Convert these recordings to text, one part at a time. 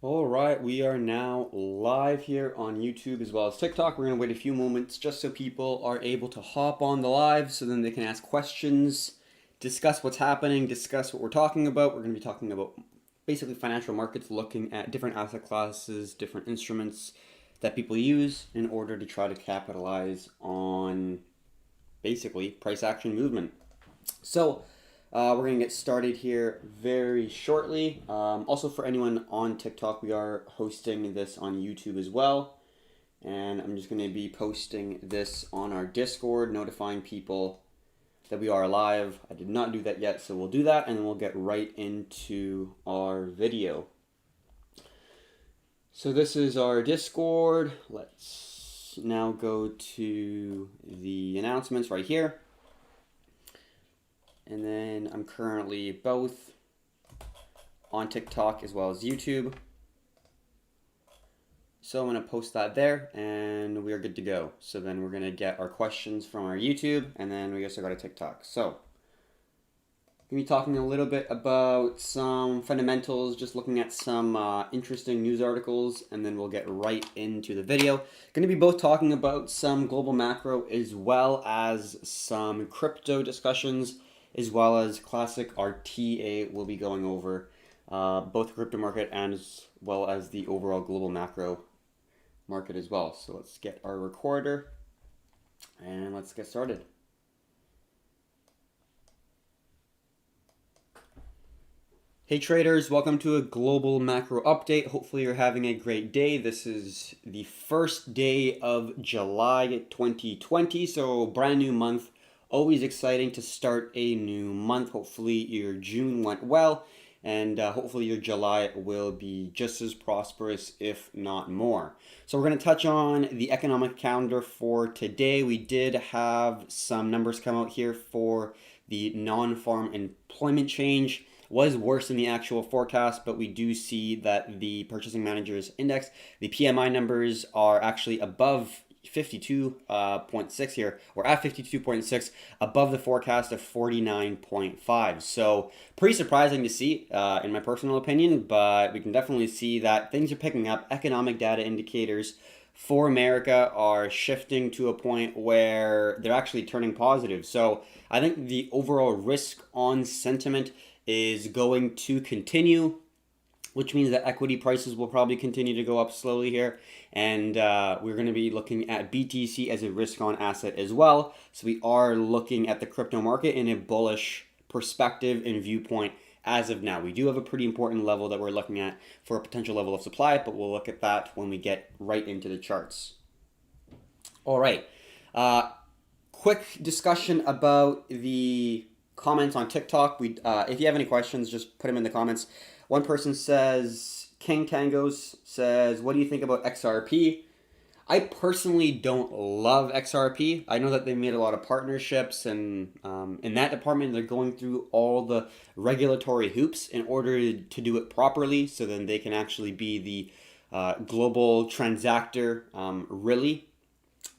All right, we are now live here on YouTube as well as TikTok. We're going to wait a few moments just so people are able to hop on the live so then they can ask questions, discuss what's happening, discuss what we're talking about. We're going to be talking about basically financial markets, looking at different asset classes, different instruments that people use in order to try to capitalize on basically price action movement. So, we're going to get started here very shortly. Also, for anyone on TikTok, we are hosting this on YouTube as well. And I'm just going to be posting this on our Discord, notifying people that we are live. I did not do that yet, so we'll do that and then we'll get right into our video. So, this is our Discord. Let's now go to the announcements right here. And then I'm currently both on TikTok as well as YouTube. So I'm going to post that there and we are good to go. So then we're going to get our questions from our YouTube and then we also go to TikTok. So I'm going to be talking a little bit about some fundamentals, just looking at some interesting news articles, and then we'll get right into the video. Going to be both talking about some global macro as well as some crypto discussions, as well as classic RTA. We'll be going over both the crypto market and as well as the overall global macro market as well. So let's get our recorder and let's get started. Hey traders, welcome to a global macro update. Hopefully you're having a great day. This is the first day of July 2020, so brand new month. Always exciting to start a new month. Hopefully your June went well, and hopefully your July will be just as prosperous, if not more. So we're going to touch on the economic calendar for today. We did have some numbers come out here for the non-farm employment change. Was worse than the actual forecast, but we do see that the Purchasing Managers Index, the PMI numbers are actually above 52.6 here, or at 52.6, above the forecast of 49.5. So pretty surprising to see, in my personal opinion, but we can definitely see that things are picking up. Economic data indicators for America are shifting to a point where they're actually turning positive. So I think the overall risk on sentiment is going to continue, which means that equity prices will probably continue to go up slowly here. And we're going to be looking at BTC as a risk on asset as well. So we are looking at the crypto market in a bullish perspective and viewpoint as of now. We do have a pretty important level that we're looking at for a potential level of supply, but we'll look at that when we get right into the charts. All right. Quick discussion about the comments on TikTok. If you have any questions, just put them in the comments. One person says, King Tangos says, what do you think about XRP? I personally don't love XRP. I know that they made a lot of partnerships, and in that department, they're going through all the regulatory hoops in order to do it properly, so then they can actually be the global transactor, really.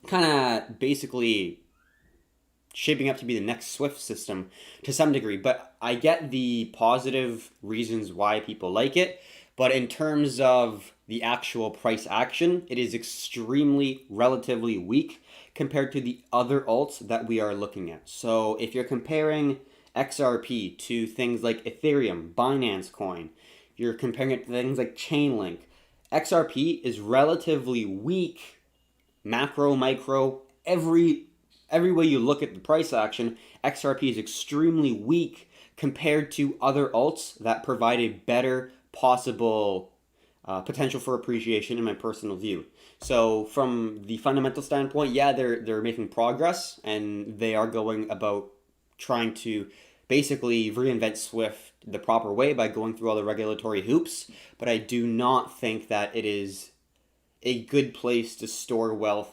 Kind of basically shaping up to be the next Swift system to some degree, but I get the positive reasons why people like it. But in terms of the actual price action, it is extremely relatively weak compared to the other alts that we are looking at. So if you're comparing XRP to things like Ethereum, Binance Coin, if you're comparing it to things like Chainlink, XRP is relatively weak, macro, micro, every way you look at the price action. XRP is extremely weak compared to other alts that provide a better possible potential for appreciation, in my personal view. So from the fundamental standpoint, yeah, they're making progress and they are going about trying to basically reinvent Swift the proper way by going through all the regulatory hoops. But I do not think that it is a good place to store wealth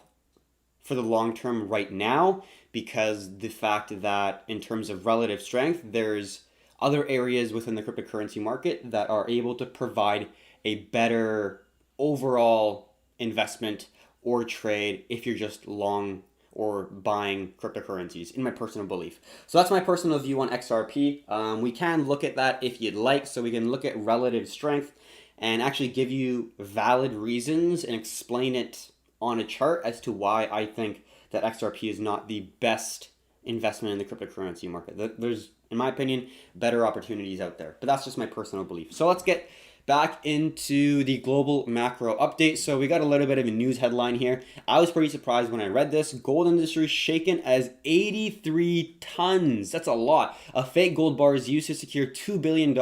for the long term right now, because the fact that in terms of relative strength, there's other areas within the cryptocurrency market that are able to provide a better overall investment or trade if you're just long or buying cryptocurrencies, in my personal belief. So that's my personal view on XRP. We can look at that if you'd like. So we can look at relative strength and actually give you valid reasons and explain it on a chart as to why I think that XRP is not the best investment in the cryptocurrency market. There's, in my opinion, better opportunities out there. But that's just my personal belief. So let's get back into the global macro update. So we got a little bit of a news headline here. I was pretty surprised when I read this. Gold industry shaken as 83 tons. That's a lot. Of fake gold bars used to secure $2 billion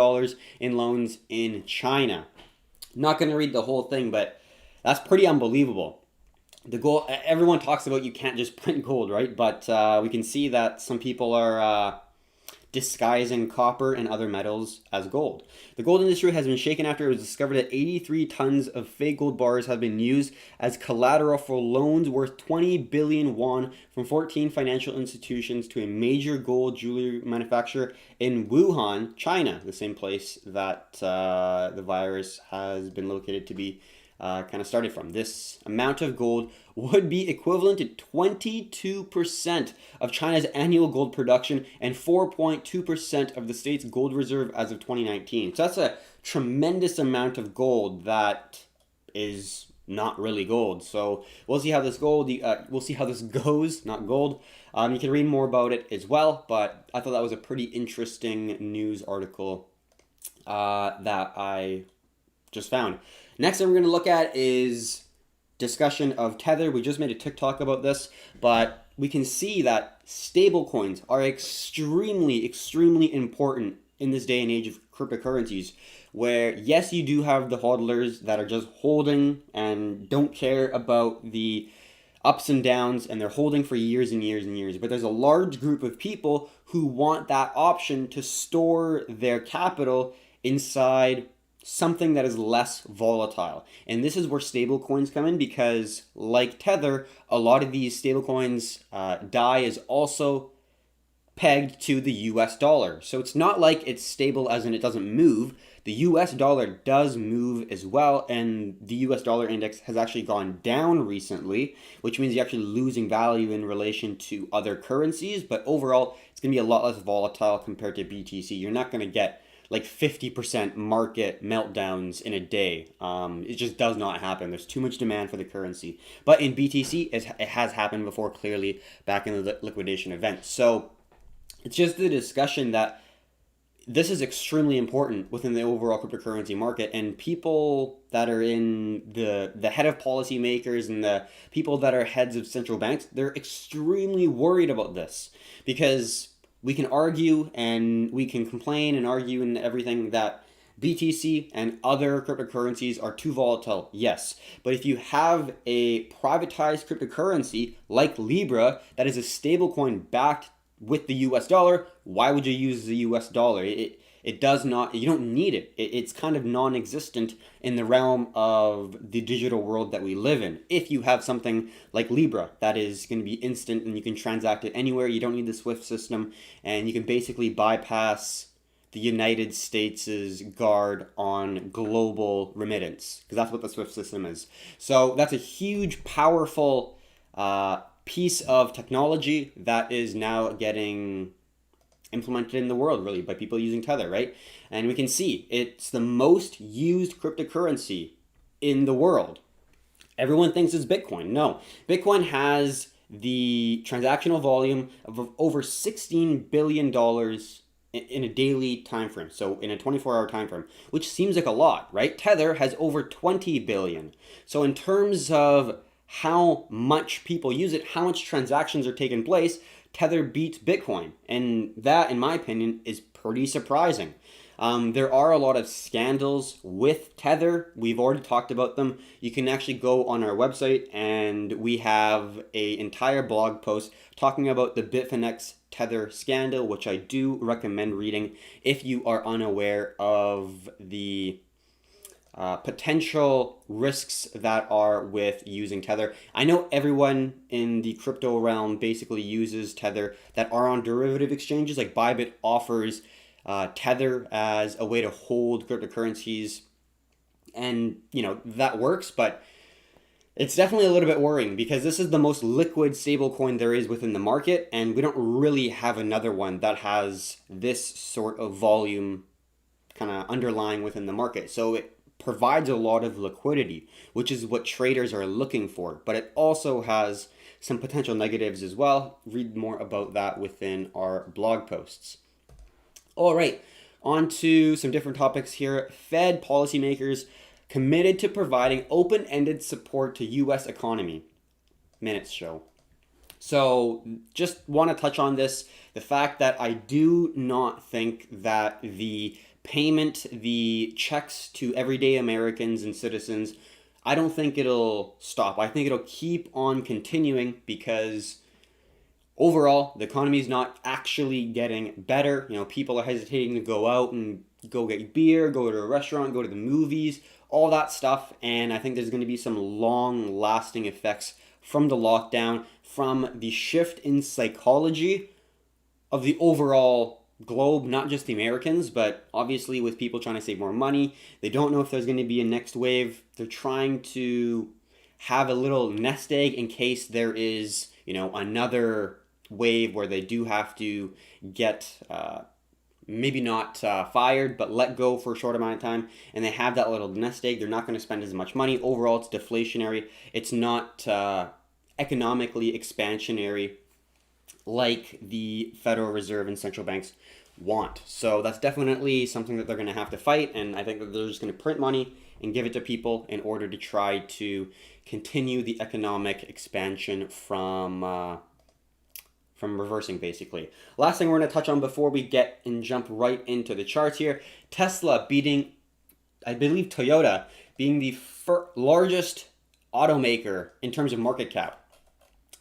in loans in China. Not going to read the whole thing, but that's pretty unbelievable. The gold, everyone talks about you can't just print gold, right? But we can see that some people are disguising copper and other metals as gold. The gold industry has been shaken after it was discovered that 83 tons of fake gold bars have been used as collateral for loans worth 20 billion won from 14 financial institutions to a major gold jewelry manufacturer in Wuhan, China, the same place that the virus has been located to be kind of started from. This amount of gold would be equivalent to 22% of China's annual gold production and 4.2% of the state's gold reserve as of 2019. So that's a tremendous amount of gold that is not really gold. So we'll see how this we'll see how this goes. Not gold. You can read more about it as well. But I thought that was a pretty interesting news article that I just found. Next thing we're going to look at is discussion of Tether. We just made a TikTok about this, but we can see that stablecoins are extremely, extremely important in this day and age of cryptocurrencies, where yes, you do have the hodlers that are just holding and don't care about the ups and downs, and they're holding for years and years and years. But there's a large group of people who want that option to store their capital inside something that is less volatile. And this is where stablecoins come in, because like Tether, a lot of these stablecoins DAI is also pegged to the US dollar. So it's not like it's stable as in it doesn't move. The US dollar does move as well, and the US dollar index has actually gone down recently, which means you're actually losing value in relation to other currencies. But overall, it's going to be a lot less volatile compared to BTC. You're not going to get like 50% market meltdowns in a day. It just does not happen. There's too much demand for the currency. But in BTC, it has happened before, clearly, back in the liquidation event. So it's just the discussion that this is extremely important within the overall cryptocurrency market, and people that are in the head of policymakers and the people that are heads of central banks, they're extremely worried about this, because we can argue and we can complain and argue and everything that BTC and other cryptocurrencies are too volatile, yes. But if you have a privatized cryptocurrency like Libra that is a stablecoin backed with the US dollar, why would you use the US dollar? It does not, you don't need it. It's kind of non-existent in the realm of the digital world that we live in. If you have something like Libra that is going to be instant and you can transact it anywhere, you don't need the SWIFT system, and you can basically bypass the United States' guard on global remittance, because that's what the SWIFT system is. So that's a huge, powerful piece of technology that is now getting implemented in the world, really, by people using Tether, right? And we can see it's the most used cryptocurrency in the world. Everyone thinks it's Bitcoin. No, Bitcoin has the transactional volume of over $16 billion in a daily time frame, so in a 24-hour time frame, which seems like a lot, right? Tether has over 20 billion. So in terms of how much people use it, how much transactions are taking place, Tether beats Bitcoin, and that, in my opinion, is pretty surprising. There are a lot of scandals with Tether. We've already talked about them. You can actually go on our website, and we have an entire blog post talking about the Bitfinex Tether scandal, which I do recommend reading if you are unaware of the potential risks that are with using Tether. I know everyone in the crypto realm basically uses Tether that are on derivative exchanges. Like Bybit offers Tether as a way to hold cryptocurrencies, and that works, but it's definitely a little bit worrying, because this is the most liquid stablecoin there is within the market, and we don't really have another one that has this sort of volume kind of underlying within the market. So it provides a lot of liquidity, which is what traders are looking for. But it also has some potential negatives as well. Read more about that within our blog posts. All right, on to some different topics here. Fed policymakers committed to providing open-ended support to U.S. economy. Minutes show. So just want to touch on this, the fact that I do not think that the payment, the checks to everyday Americans and citizens, I don't think it'll stop. I think it'll keep on continuing because overall, the economy is not actually getting better. People are hesitating to go out and go get beer, go to a restaurant, go to the movies, all that stuff. And I think there's going to be some long-lasting effects from the lockdown, from the shift in psychology of the overall globe, not just the Americans, but obviously with people trying to save more money. They don't know if there's going to be a next wave. They're trying to have a little nest egg in case there is, another wave where they do have to get maybe not fired, but let go for a short amount of time, and they have that little nest egg. They're not going to spend as much money. Overall, it's deflationary. It's not economically expansionary like the Federal Reserve and central banks want. So that's definitely something that they're going to have to fight, and I think that they're just going to print money and give it to people in order to try to continue the economic expansion from reversing, basically. Last thing we're going to touch on before we get and jump right into the charts here, Tesla beating, I believe, Toyota, being the largest automaker in terms of market cap.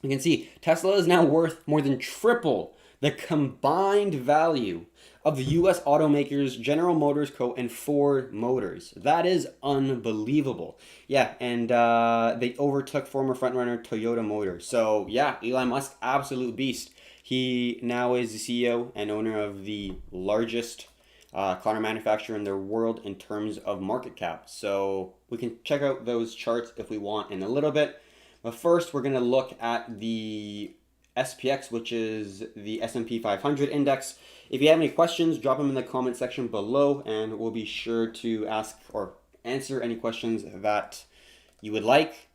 You can see Tesla is now worth more than triple the combined value of the U.S. automakers General Motors Co. and Ford Motors. That is unbelievable. Yeah, and they overtook former frontrunner Toyota Motors. So yeah, Elon Musk, absolute beast. He now is the CEO and owner of the largest car manufacturer in the world in terms of market cap. So we can check out those charts if we want in a little bit. But first, we're going to look at the SPX, which is the S&P 500 index. If you have any questions, drop them in the comment section below, and we'll be sure to ask or answer any questions that you would like.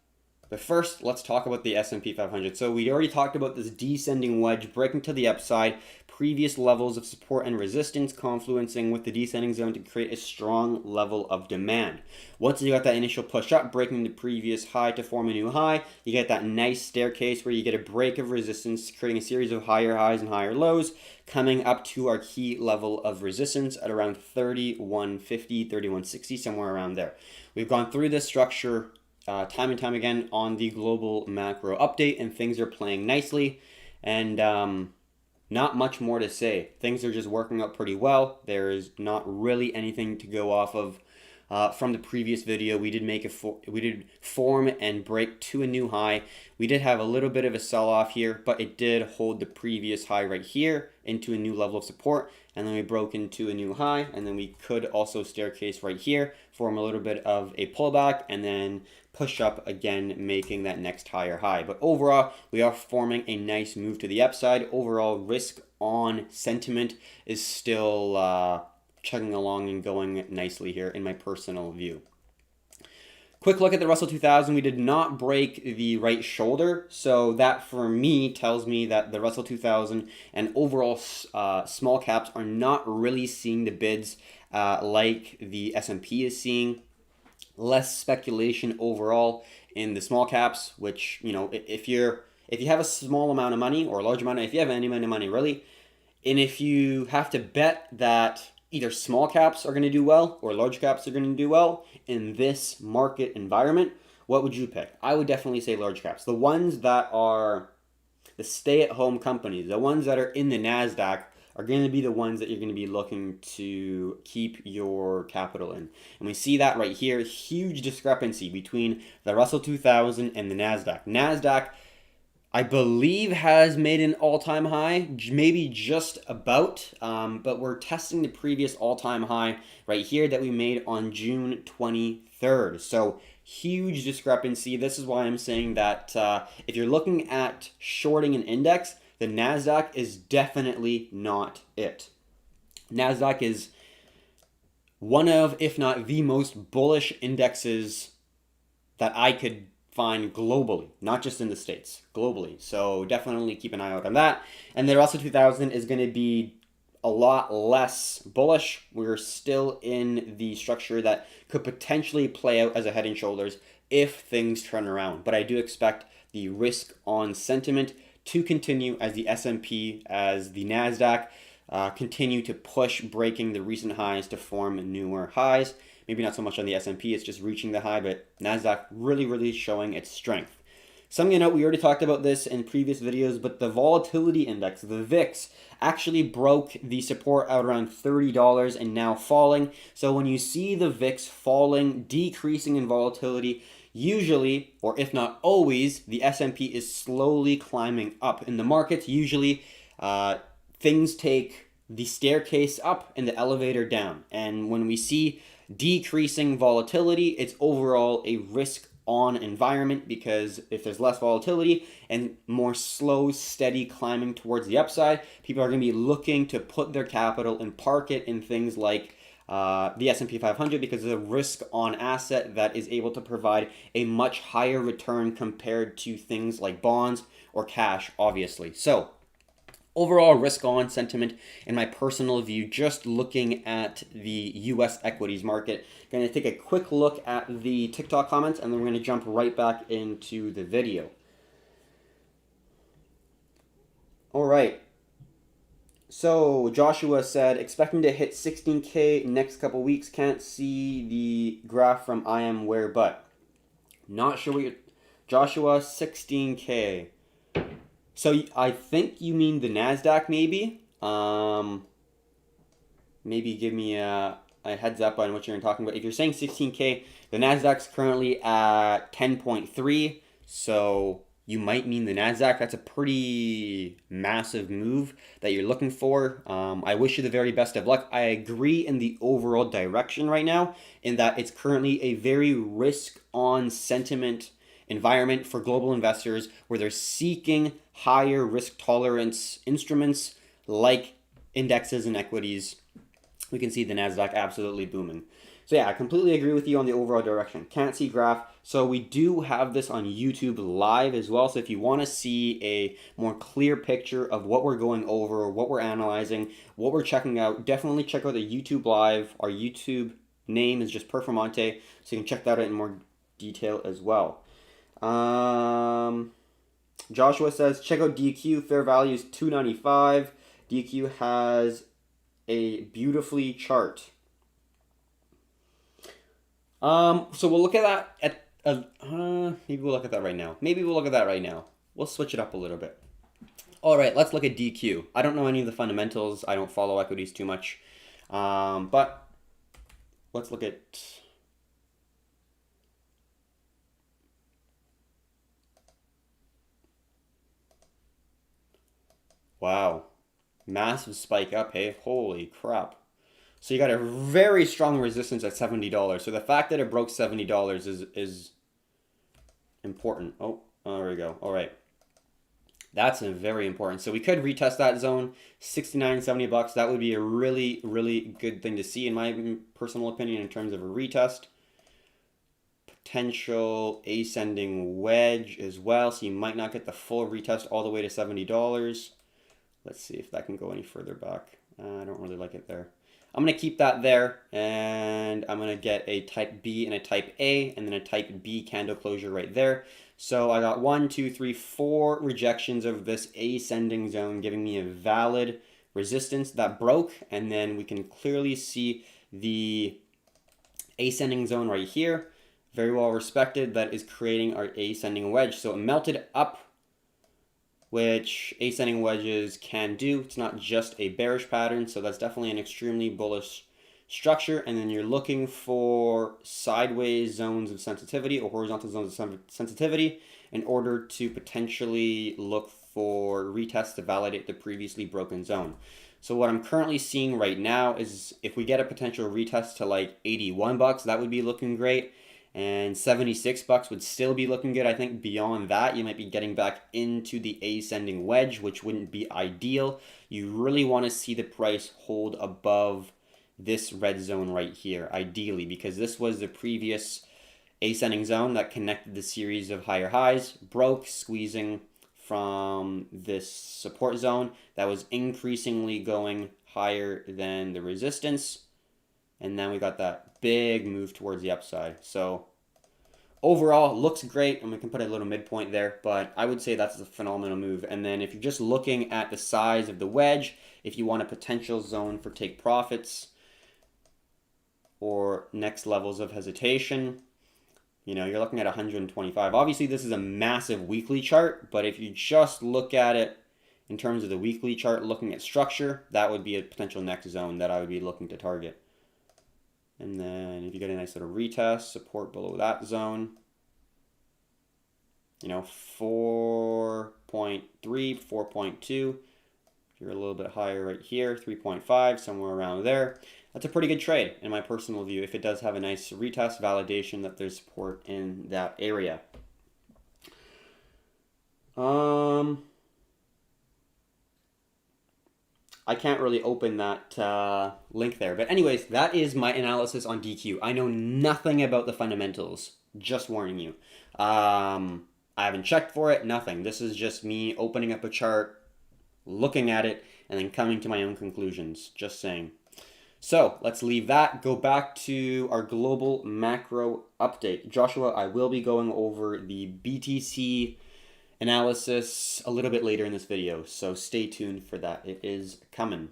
But first, let's talk about the S&P 500. So we already talked about this descending wedge breaking to the upside, previous levels of support and resistance confluencing with the descending zone to create a strong level of demand. Once you got that initial push up, breaking the previous high to form a new high, you get that nice staircase where you get a break of resistance, creating a series of higher highs and higher lows, coming up to our key level of resistance at around 3150, 3160, somewhere around there. We've gone through this structure time and time again on the global macro update, and things are playing nicely, and not much more to say. Things are just working out pretty well. There is not really anything to go off of from the previous video. We did form and break to a new high. We did have a little bit of a sell-off here, but it did hold the previous high right here into a new level of support, and then we broke into a new high, and then we could also staircase right here, form a little bit of a pullback, and then push up again, making that next higher high. But overall, we are forming a nice move to the upside. Overall, risk on sentiment is still chugging along and going nicely here in my personal view. Quick look at the Russell 2000. We did not break the right shoulder, so that for me tells me that the Russell 2000 and overall small caps are not really seeing the bids like the S&P is seeing. Less speculation overall in the small caps, which, if you have a small amount of money or a large amount, if you have any amount of money really, and if you have to bet that either small caps are going to do well or large caps are going to do well in this market environment, what would you pick? I would definitely say large caps. The ones that are the stay-at-home companies, the ones that are in the NASDAQ, are going to be the ones that you're going to be looking to keep your capital in. And we see that right here, huge discrepancy between the Russell 2000 and the NASDAQ. NASDAQ, I believe, has made an all-time high, maybe just about, but we're testing the previous all-time high right here that we made on June 23rd. So huge discrepancy. This is why I'm saying that if you're looking at shorting an index, the NASDAQ is definitely not it. NASDAQ is one of, if not the most bullish indexes that I could find globally, not just in the States, globally. So definitely keep an eye out on that. And the Russell 2000 is going to be a lot less bullish. We're still in the structure that could potentially play out as a head and shoulders if things turn around. But I do expect the risk on sentiment to continue as the S&P, as the NASDAQ continue to push, breaking the recent highs to form newer highs. Maybe not so much on the S&P, it's just reaching the high, but NASDAQ really showing its strength. Something to note, we already talked about this in previous videos, but the volatility index, the VIX, actually broke the support out around $30 and now falling. So when you see the VIX falling, decreasing in volatility, usually, or if not always, the S&P is slowly climbing up. In the markets, usually things take the staircase up and the elevator down. And when we see decreasing volatility, it's overall a risk on environment, because if there's less volatility and more slow, steady climbing towards the upside, people are going to be looking to put their capital and park it in things like the S&P 500, because of the risk on asset that is able to provide a much higher return compared to things like bonds or cash, obviously. So overall risk on sentiment, in my personal view, just looking at the US equities market. Going to take a quick look at the TikTok comments, and then we're going to jump right back into the video. All right. So Joshua said, expecting to hit 16K next couple weeks. Can't see the graph from IMware, but not sure what you're... Joshua, 16K. So I think you mean the NASDAQ, maybe? Maybe give me a heads up on what you're talking about. If you're saying 16K, the NASDAQ's currently at 10.3, so you might mean the NASDAQ. That's a pretty massive move that you're looking for. I wish you the very best of luck. I agree in the overall direction right now, in that it's currently a very risk-on sentiment environment for global investors, where they're seeking higher risk tolerance instruments like indexes and equities. We can see the NASDAQ absolutely booming. So yeah, I completely agree with you on the overall direction. Can't see graph. So we do have this on YouTube live as well. So if you want to see a more clear picture of what we're going over, what we're analyzing, what we're checking out, definitely check out the YouTube live. Our YouTube name is just Performante, so you can check that out in more detail as well. Joshua says, check out DQ. Fair value is $295. DQ has a beautifully chart. So we'll look at that maybe we'll look at that right now. We'll switch it up a little bit. All right, let's look at DQ. I don't know any of the fundamentals. I don't follow equities too much. But let's look at... Wow. Massive spike up, hey? Holy crap. So you got a very strong resistance at $70. So the fact that it broke $70 is important. Oh, there we go. All right. That's very important. So we could retest that zone, 69, 70 bucks. That would be a really good thing to see, in my personal opinion, in terms of a retest. Potential ascending wedge as well. So you might not get the full retest all the way to $70. Let's see if that can go any further back. I don't really like it there. I'm going to keep that there, and I'm going to get a type B and a type A, and then a type B candle closure right there. So I got 1, 2, 3, 4 rejections of this ascending zone, giving me a valid resistance that broke, and then we can clearly see the ascending zone right here. Very well respected. That is creating our ascending wedge. So it melted up, which ascending wedges can do. It's not just a bearish pattern, so that's definitely an extremely bullish structure. And then you're looking for sideways zones of sensitivity or horizontal zones of sensitivity in order to potentially look for retests to validate the previously broken zone. So what I'm currently seeing right now is if we get a potential retest to like 81 bucks, that would be looking great. And 76 bucks would still be looking good. I think beyond that, you might be getting back into the ascending wedge, which wouldn't be ideal. You really want to see the price hold above this red zone right here, ideally, because this was the previous ascending zone that connected the series of higher highs, broke, squeezing from this support zone that was increasingly going higher than the resistance. And then we got that big move towards the upside. So overall, looks great, and we can put a little midpoint there, but I would say that's a phenomenal move. And then if you're just looking at the size of the wedge, if you want a potential zone for take profits or next levels of hesitation, you know, you're looking at 125. Obviously, this is a massive weekly chart, but if you just look at it in terms of the weekly chart, looking at structure, that would be a potential next zone that I would be looking to target. And then if you get a nice little retest, support below that zone, you know, 4.3, 4.2. If you're a little bit higher right here, 3.5, somewhere around there. That's a pretty good trade in my personal view if it does have a nice retest validation that there's support in that area. I can't really open that link there. But anyways, that is my analysis on DQ. I know nothing about the fundamentals. Just warning you. I haven't checked for it, nothing. This is just me opening up a chart, looking at it, and then coming to my own conclusions. Just saying. So let's leave that. Go back to our global macro update. Joshua, I will be going over the BTC analysis a little bit later in this video, so stay tuned for that. It is coming.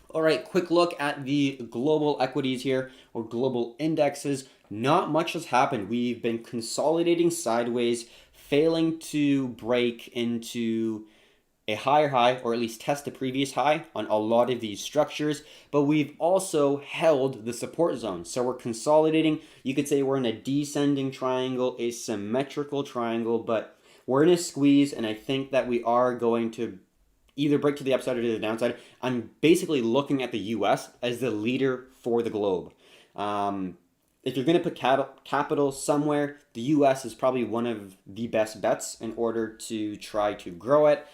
All right, quick look at the global equities here, or global indexes. Not much has happened. We've been consolidating sideways, failing to break into a higher high, or at least test the previous high on a lot of these structures, but we've also held the support zone. So we're consolidating. You could say we're in a descending triangle, a symmetrical triangle, but we're in a squeeze, and I think that we are going to either break to the upside or to the downside. I'm basically looking at the US as the leader for the globe. If you're going to put capital somewhere, the US is probably one of the best bets in order to try to grow it.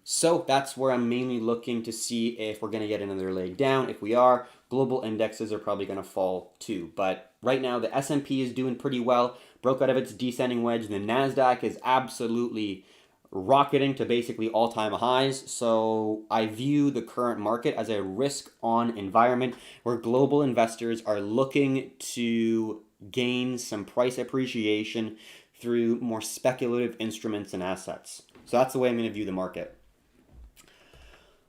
So that's where I'm mainly looking to see if we're going to get another leg down. If we are, global indexes are probably going to fall too. But right now, the S&P is doing pretty well. Broke out of its descending wedge. The NASDAQ is absolutely rocketing to basically all-time highs. So I view the current market as a risk-on environment where global investors are looking to gain some price appreciation through more speculative instruments and assets. So that's the way I'm going to view the market.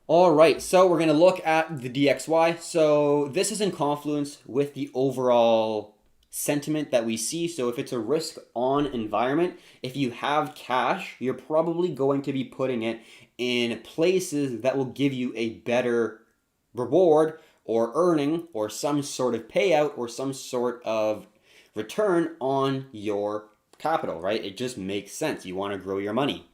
All right, so we're going to look at the DXY. So this is in confluence with the overall sentiment that we see. So if it's a risk-on environment, if you have cash, you're probably going to be putting it in places that will give you a better reward or earning or some sort of payout or some sort of return on your capital, right? It just makes sense. You want to grow your money.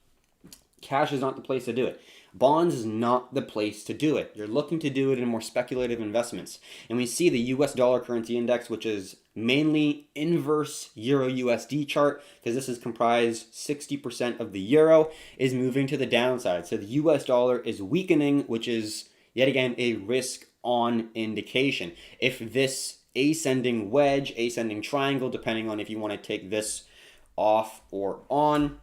Cash is not the place to do it. Bonds is not the place to do it. You're looking to do it in more speculative investments. And we see the US dollar currency index, which is mainly inverse Euro USD chart, because this is comprised 60% of the euro, is moving to the downside. So the US dollar is weakening, which is yet again a risk on indication. If this ascending wedge, ascending triangle, depending on if you want to take this off or on,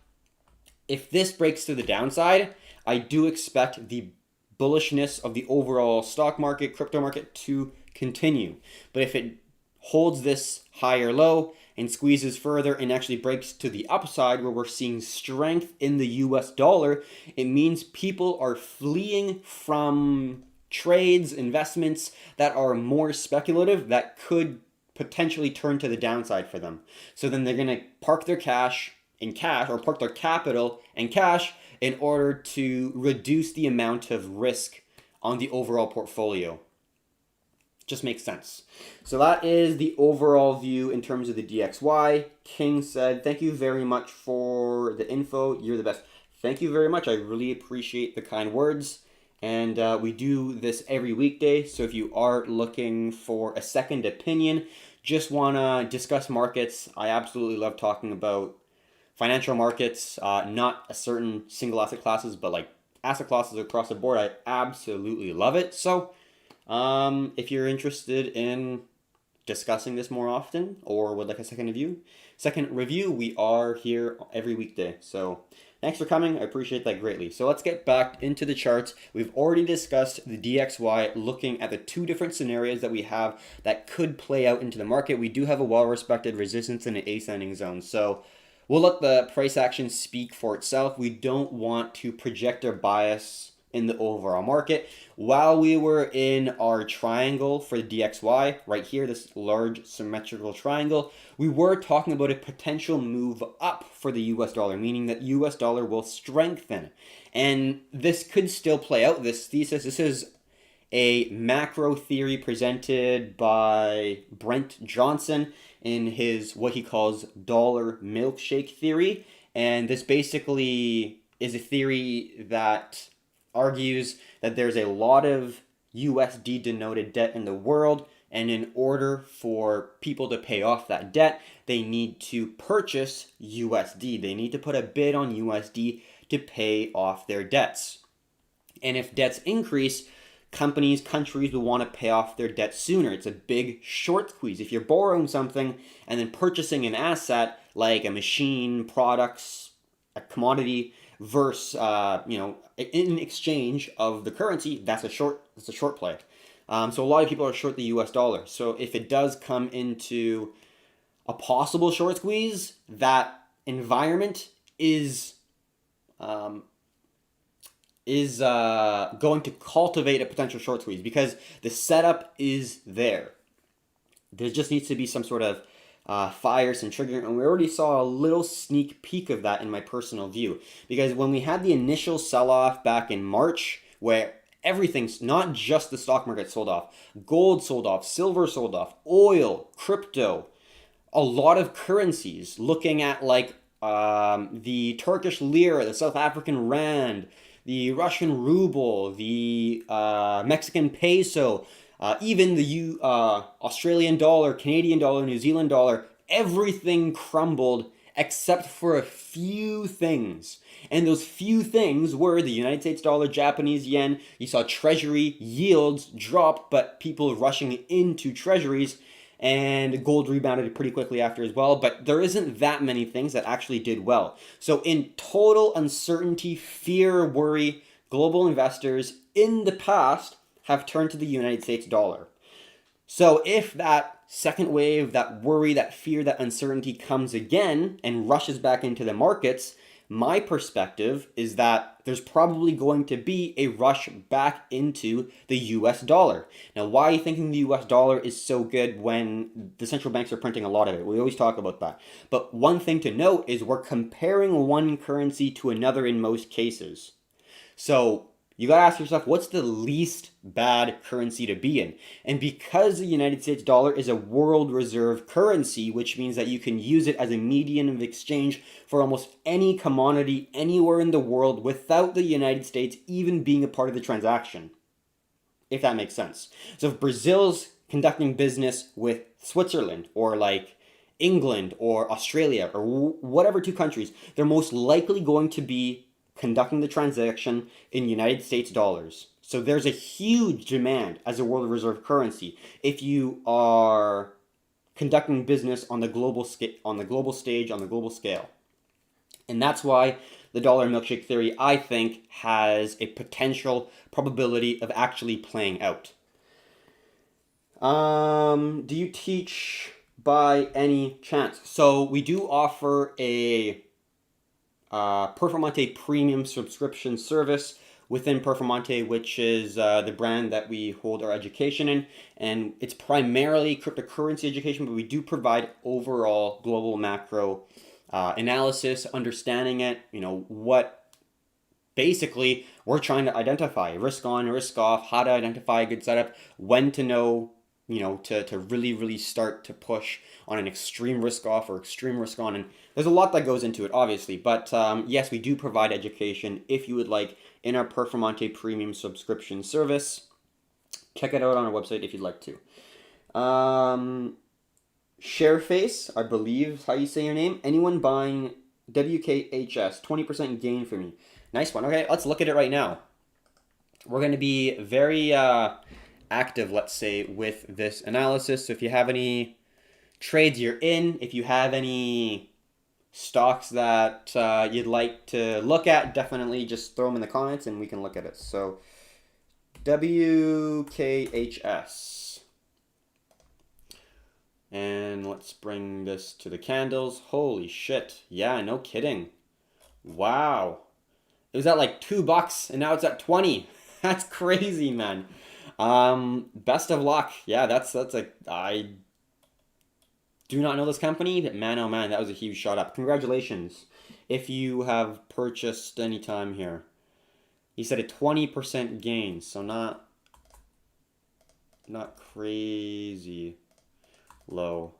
if this breaks to the downside, I do expect the bullishness of the overall stock market, crypto market to continue. But if it holds this higher low and squeezes further and actually breaks to the upside where we're seeing strength in the US dollar, it means people are fleeing from trades, investments that are more speculative that could potentially turn to the downside for them. So then they're going to park their cash in cash or park their capital in cash in order to reduce the amount of risk on the overall portfolio. Just makes sense. So that is the overall view in terms of the DXY. King said, thank you very much for the info. You're the best. Thank you very much. I really appreciate the kind words. And we do this every weekday. So if you are looking for a second opinion, just want to discuss markets, I absolutely love talking about financial markets, not a certain single asset classes, but like asset classes across the board. I absolutely love it. So If you're interested in discussing this more often or would like a second review, we are here every weekday. So thanks for coming. I appreciate that greatly. So let's get back into the charts. We've already discussed the DXY, looking at the two different scenarios that we have that could play out into the market. We do have a well-respected resistance and an ascending zone. So we'll let the price action speak for itself. We don't want to project our bias in the overall market. While we were in our triangle for the DXY, right here, this large symmetrical triangle, we were talking about a potential move up for the US dollar, meaning that US dollar will strengthen. And this could still play out, this thesis. This is a macro theory presented by Brent Johnson in his what he calls dollar milkshake theory. And this basically is a theory that argues that there's a lot of USD denoted debt in the world, and in order for people to pay off that debt, they need to purchase USD. They need to put a bid on USD to pay off their debts. And if debts increase, countries will want to pay off their debt sooner. It's a big short squeeze. If you're borrowing something and then purchasing an asset like a machine, products, a commodity, versus in exchange of the currency, that's a short play. So a lot of people are short the US dollar. So if it does come into a possible short squeeze, that environment is going to cultivate a potential short squeeze because the setup is there. There just needs to be some sort of fire, some triggering, and we already saw a little sneak peek of that in my personal view. Because when we had the initial sell-off back in March, where everything's not just the stock market sold off, gold sold off, silver sold off, oil, crypto, a lot of currencies, looking at like the Turkish lira, the South African rand, the Russian ruble, the Mexican peso, even the Australian dollar, Canadian dollar, New Zealand dollar, everything crumbled except for a few things. And those few things were the United States dollar, Japanese yen. You saw treasury yields drop, but people rushing into treasuries, and gold rebounded pretty quickly after as well. But there isn't that many things that actually did well. So in total uncertainty, fear, worry, global investors in the past have turned to the United States dollar. So if that second wave, that worry, that fear, that uncertainty comes again and rushes back into the markets, my perspective is that there's probably going to be a rush back into the US dollar. Now, why are you thinking the US dollar is so good when the central banks are printing a lot of it? We always talk about that. But one thing to note is we're comparing one currency to another in most cases. So you gotta ask yourself, what's the least bad currency to be in? And because the United States dollar is a world reserve currency, which means that you can use it as a medium of exchange for almost any commodity anywhere in the world without the United States even being a part of the transaction, if that makes sense. So if Brazil's conducting business with Switzerland or like England or Australia or whatever two countries, they're most likely going to be conducting the transaction in United States dollars. So there's a huge demand as a world reserve currency if you are conducting business on the global stage, on the global scale. And that's why the dollar milkshake theory, I think, has a potential probability of actually playing out. Do you teach by any chance? So we do offer a Performante premium subscription service within Performante, which is the brand that we hold our education in, and it's primarily cryptocurrency education, but we do provide overall global macro analysis, understanding it, what basically we're trying to identify, risk on, risk off, how to identify a good setup, when to know, to really, really start to push on an extreme risk off or extreme risk on. And there's a lot that goes into it, obviously. But yes, we do provide education if you would like in our Performante Premium subscription service. Check it out on our website if you'd like to. Shareface, I believe is how you say your name. Anyone buying WKHS, 20% gain for me. Nice one. Okay, let's look at it right now. We're going to be very active, let's say, with this analysis. So if you have any trades you're in, if you have any stocks that you'd like to look at, definitely just throw them in the comments and we can look at it. So WKHS. And let's bring this to the candles. Holy shit. Yeah, no kidding. Wow. It was at like $2 and now it's at 20. That's crazy, man. Best of luck. Yeah, that's like, I do not know this company, but man, oh man, that was a huge shot up. Congratulations if you have purchased any time here. He said a 20% gain, so not crazy low.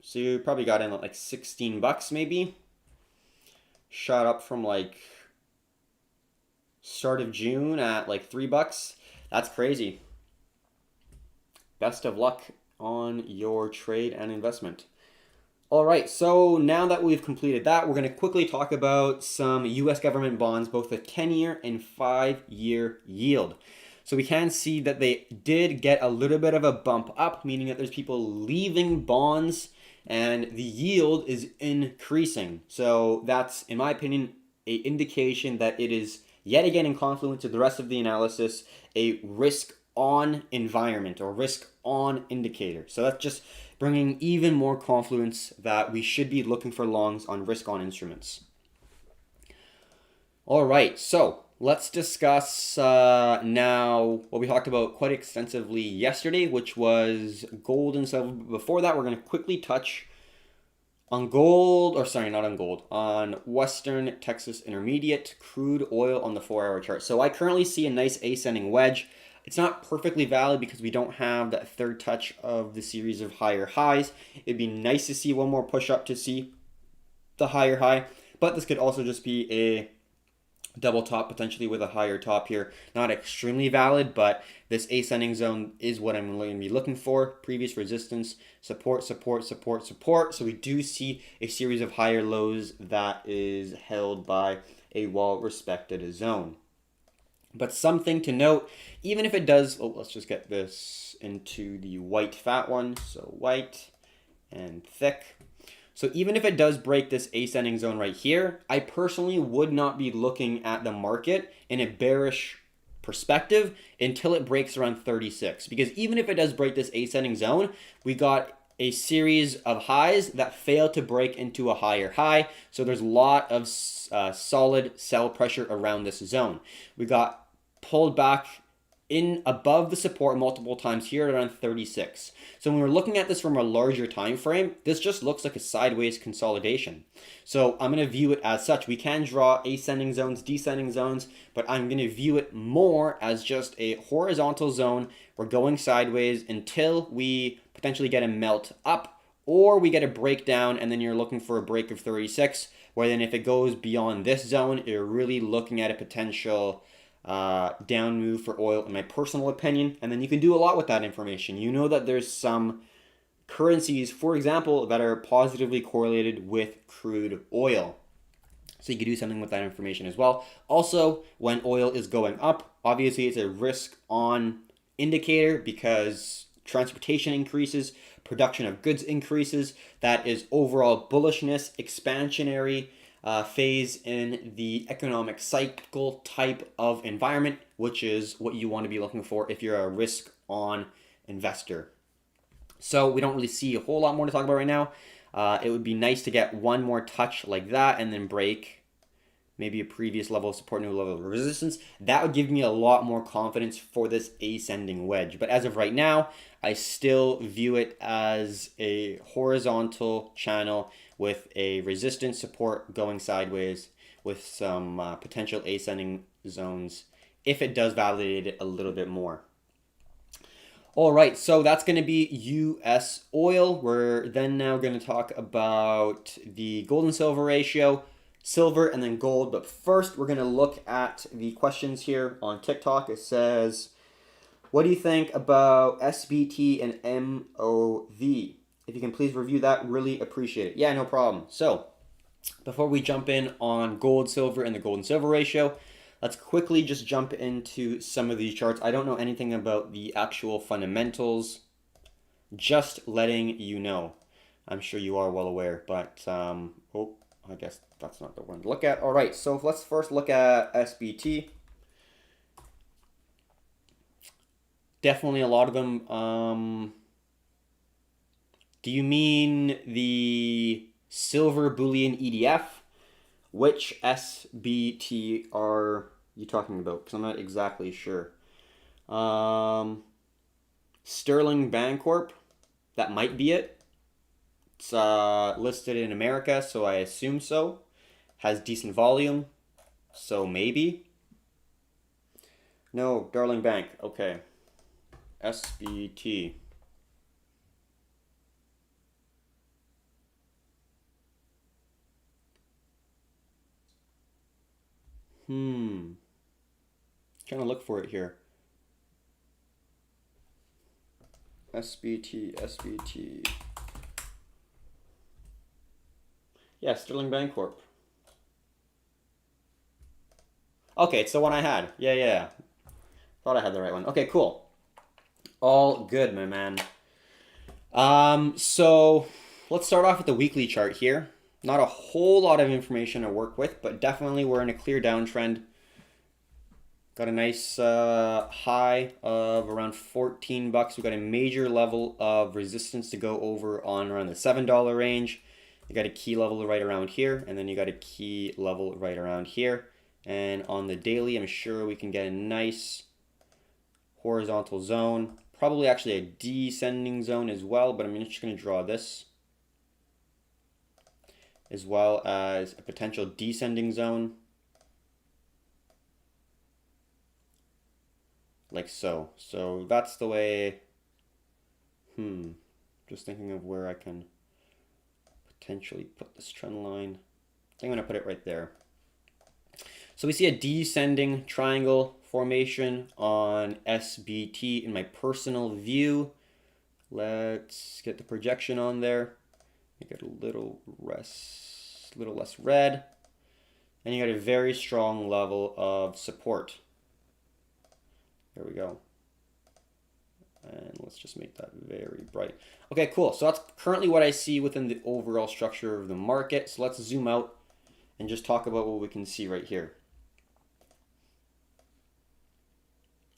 So you probably got in at like $16 maybe. Shot up from like start of June at like $3. That's crazy. Best of luck on your trade and investment. All right, so now that we've completed that, we're going to quickly talk about some US government bonds, both the 10-year and 5-year yield. So we can see that they did get a little bit of a bump up, meaning that there's people leaving bonds and the yield is increasing. So that's, in my opinion, an indication that it is yet again in confluence with the rest of the analysis, a risk on environment or risk on indicator. So that's just bringing even more confluence that we should be looking for longs on risk on instruments. All right, so let's discuss now what we talked about quite extensively yesterday, which was gold and silver. Before that, we're going to quickly touch on gold, or sorry, not on gold, on Western Texas Intermediate crude oil on the 4-hour chart. So I currently see a nice ascending wedge. It's not perfectly valid because we don't have that third touch of the series of higher highs. It'd be nice to see one more push up to see the higher high, but this could also just be a double top potentially with a higher top here. Not extremely valid, but this ascending zone is what I'm going to be looking for. Previous resistance, support, support, support, support. So we do see a series of higher lows that is held by a well-respected zone. But something to note, even if it does, let's just get this into the white fat one. So white and thick. So even if it does break this ascending zone right here, I personally would not be looking at the market in a bearish perspective until it breaks around 36. Because even if it does break this ascending zone, we got a series of highs that fail to break into a higher high. So there's a lot of solid sell pressure around this zone. We got pulled back in above the support multiple times here at around 36. So when we're looking at this from a larger time frame, this just looks like a sideways consolidation. So I'm going to view it as such. We can draw ascending zones, descending zones, but I'm going to view it more as just a horizontal zone. We're going sideways until we potentially get a melt up, or we get a breakdown, and then you're looking for a break of 36, where then if it goes beyond this zone, you're really looking at a potential down move for oil, in my personal opinion. And then you can do a lot with that information. You know that there's some currencies, for example, that are positively correlated with crude oil. So you can do something with that information as well. Also, when oil is going up, obviously it's a risk on indicator because transportation increases, production of goods increases. That is overall bullishness, expansionary phase in the economic cycle type of environment, which is what you want to be looking for if you're a risk on investor. So we don't really see a whole lot more to talk about right now. It would be nice to get one more touch like that and then break maybe a previous level of support, new level of resistance. That would give me a lot more confidence for this ascending wedge. But as of right now, I still view it as a horizontal channel with a resistance support going sideways with some potential ascending zones if it does validate it a little bit more. All right, so that's going to be US oil. We're then now going to talk about the gold and silver ratio, silver and then gold. But first, we're going to look at the questions here on TikTok. It says, what do you think about SBT and MOV? If you can please review that, really appreciate it. Yeah, no problem. So before we jump in on gold, silver, and the gold and silver ratio, Let's quickly just jump into some of these charts. I don't know anything about the actual fundamentals, just letting you know. I'm sure you are well aware, but oh, I guess that's not the one to look at. All right, so let's first look at SBT. Definitely a lot of them. Do you mean the silver bullion ETF? Which SBT are you talking about? Because I'm not exactly sure. Sterling Bancorp, that might be it. It's listed in America, so I assume so. Has decent volume, so maybe. No, Darling Bank. Okay. SBT. Trying to look for it here. SBT. Yeah, Sterling Bancorp. Okay, it's the one I had. Yeah. Thought I had the right one. Okay, cool. All good, my man. So let's start off with the weekly chart here. Not a whole lot of information to work with, but definitely we're in a clear downtrend. Got a nice high of around 14 bucks. We got a major level of resistance to go over on around the $7 range. You got a key level right around here, and then you got a key level right around here. And on the daily, I'm sure we can get a nice horizontal zone. Probably actually a descending zone as well, but I'm just going to draw this, as well as a potential descending zone. Like so. So that's the way. Just thinking of where I can potentially put this trend line. I think I'm going to put it right there. So we see a descending triangle formation on SBT in my personal view. Let's get the projection on there. Make it a little less red. And you got a very strong level of support. There we go. And let's just make that very bright. Okay, cool. So that's currently what I see within the overall structure of the market. So let's zoom out and just talk about what we can see right here.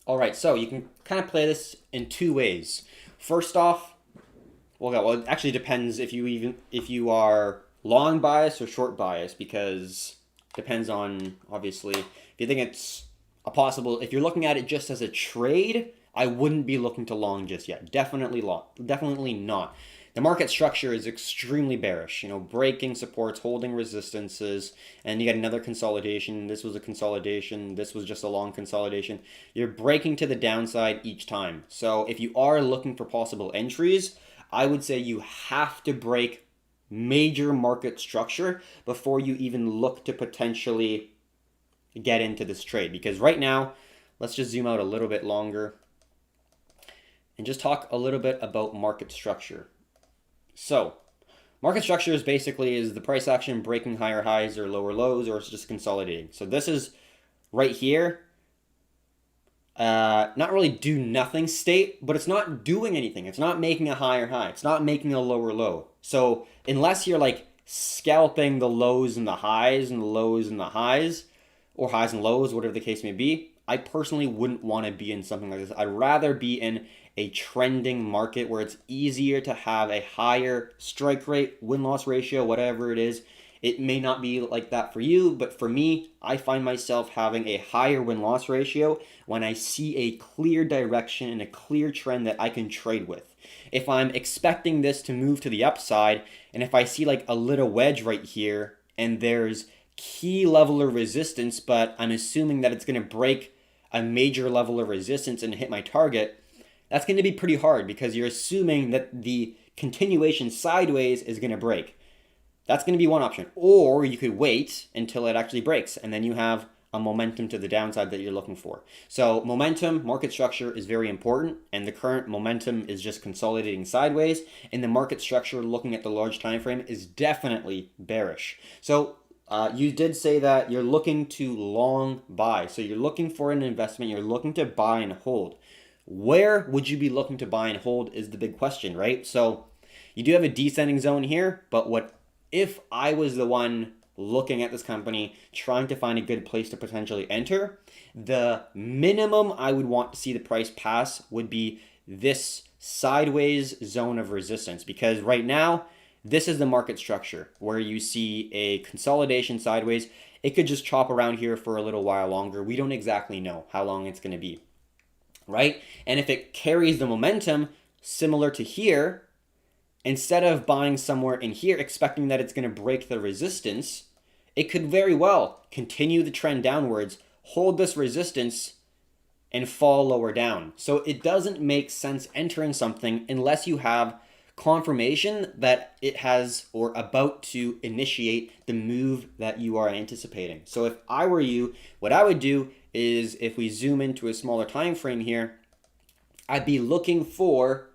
All right, so you can kind of play this in two ways. First off, well, it actually depends if you are long bias or short bias, because it depends on, obviously, if you think it's if you're looking at it just as a trade, I wouldn't be looking to long just yet. Definitely not. The market structure is extremely bearish, breaking supports, holding resistances, and you got another consolidation. This was a consolidation. This was just a long consolidation. You're breaking to the downside each time. So if you are looking for possible entries, I would say you have to break major market structure before you even look to potentially get into this trade. Because right now, let's just zoom out a little bit longer and just talk a little bit about market structure. So market structure is basically the price action breaking higher highs or lower lows, or it's just consolidating. So this is right here, not really do nothing state, but it's not doing anything. It's not making a higher high. It's not making a lower low. So unless you're like scalping the lows and the highs and the lows and the highs, or highs and lows, whatever the case may be, I personally wouldn't want to be in something like this. I'd rather be in a trending market where it's easier to have a higher strike rate, win-loss ratio, whatever it is. It may not be like that for you, but for me, I find myself having a higher win-loss ratio when I see a clear direction and a clear trend that I can trade with. If I'm expecting this to move to the upside, and if I see like a little wedge right here, and there's key level of resistance, but I'm assuming that it's going to break a major level of resistance and hit my target, that's going to be pretty hard because you're assuming that the continuation sideways is going to break. That's going to be one option. Or you could wait until it actually breaks, and then you have a momentum to the downside that you're looking for. So momentum, market structure is very important, and the current momentum is just consolidating sideways, and the market structure, looking at the large time frame, is definitely bearish. So You did say that you're looking to long buy. So you're looking for an investment, you're looking to buy and hold. Where would you be looking to buy and hold is the big question, right? So you do have a descending zone here, but what if I was the one looking at this company, trying to find a good place to potentially enter? The minimum I would want to see the price pass would be this sideways zone of resistance, because right now, this is the market structure where you see a consolidation sideways. It could just chop around here for a little while longer. We don't exactly know how long it's going to be, right? And if it carries the momentum similar to here, instead of buying somewhere in here expecting that it's going to break the resistance, it could very well continue the trend downwards, hold this resistance, and fall lower down. So it doesn't make sense entering something unless you have confirmation that it has or about to initiate the move that you are anticipating. So if I were you, what I would do is, if we zoom into a smaller time frame here, I'd be looking for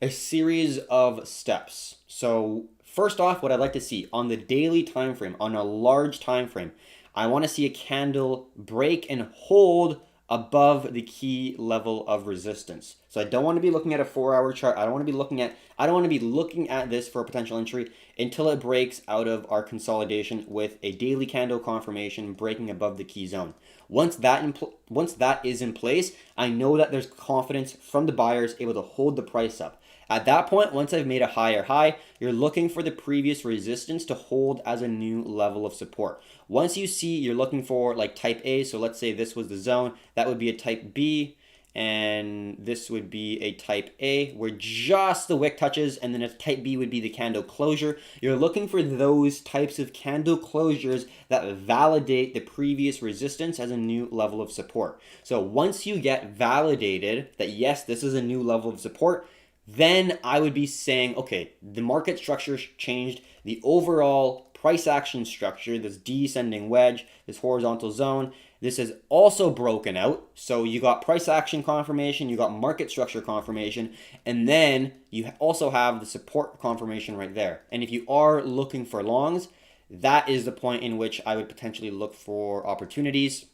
a series of steps. So first off, what I'd like to see on the daily time frame, on a large time frame, I want to see a candle break and hold above the key level of resistance. So I don't want to be looking at a 4-hour chart. I don't want to be looking at this for a potential entry until it breaks out of our consolidation with a daily candle confirmation breaking above the key zone. Once that is in place, I know that there's confidence from the buyers able to hold the price up. At that point, once I've made a higher high, you're looking for the previous resistance to hold as a new level of support. Once you see, you're looking for like type A, so let's say this was the zone, that would be a type B, and this would be a type A, where just the wick touches, and then a type B would be the candle closure. You're looking for those types of candle closures that validate the previous resistance as a new level of support. So once you get validated that yes, this is a new level of support, then I would be saying, okay, the market structure changed, the overall price action structure, this descending wedge, this horizontal zone, this is also broken out. So you got price action confirmation, you got market structure confirmation, and then you also have the support confirmation right there. And if you are looking for longs, that is the point in which I would potentially look for opportunities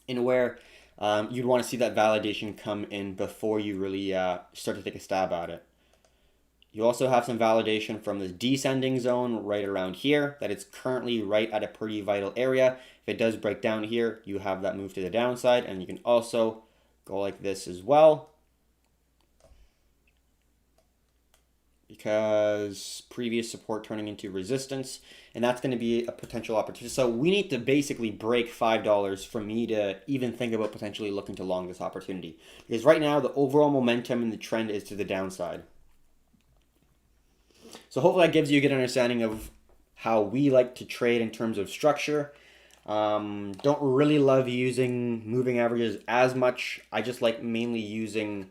in where you'd want to see that validation come in before you really start to take a stab at it. You also have some validation from this descending zone right around here, that it's currently right at a pretty vital area. If it does break down here, you have that move to the downside, and you can also go like this as well, because previous support turning into resistance, and that's going to be a potential opportunity. So we need to basically break $5 for me to even think about potentially looking to long this opportunity, because right now the overall momentum and the trend is to the downside. So hopefully that gives you a good understanding of how we like to trade in terms of structure. Don't really love using moving averages as much. I just like mainly using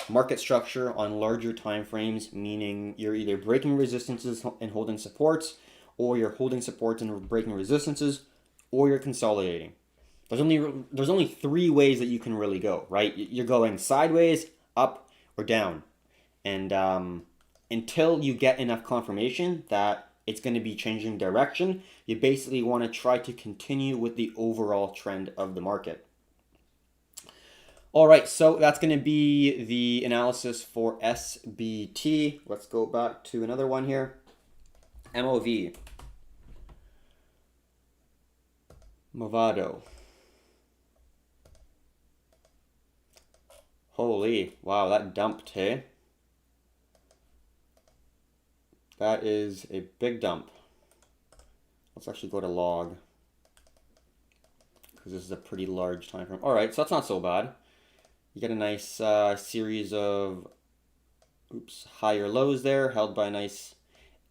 market structure on larger time frames, meaning you're either breaking resistances and holding supports, or you're holding supports and breaking resistances, or you're consolidating. There's only three ways that you can really go, right? You're going sideways, up, or down. And until you get enough confirmation that it's going to be changing direction, you basically want to try to continue with the overall trend of the market. All right, so that's going to be the analysis for SBT. Let's go back to another one here. MOV. Movado. Holy, wow, that dumped, hey? That is a big dump. Let's actually go to log, because this is a pretty large time frame. All right, so that's not so bad. You get a nice series of higher lows there, held by a nice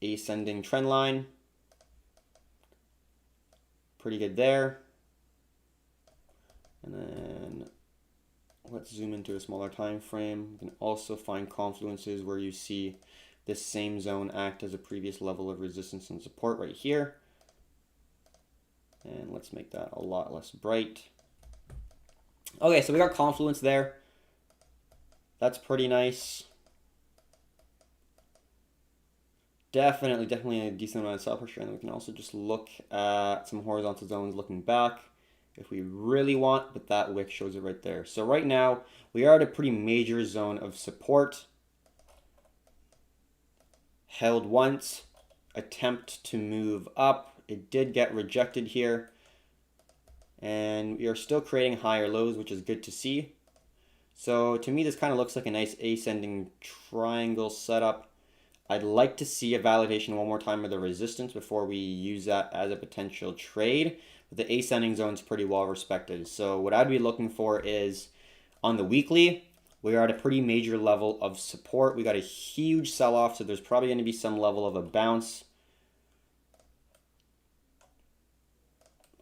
ascending trend line. Pretty good there. And then let's zoom into a smaller time frame. You can also find confluences where you see this same zone act as a previous level of resistance and support right here. And let's make that a lot less bright. Okay, so we got confluence there. That's pretty nice. definitely a decent amount of sell pressure. And we can also just look at some horizontal zones looking back if we really want, but that wick shows it right there. So right now, we are at a pretty major zone of support. Held once, attempt to move up. It did get rejected here. And we are still creating higher lows, which is good to see. So to me, this kind of looks like a nice ascending triangle setup. I'd like to see a validation one more time of the resistance before we use that as a potential trade. But the ascending zone is pretty well respected. So what I'd be looking for is on the weekly, we are at a pretty major level of support. We got a huge sell-off, so there's probably going to be some level of a bounce.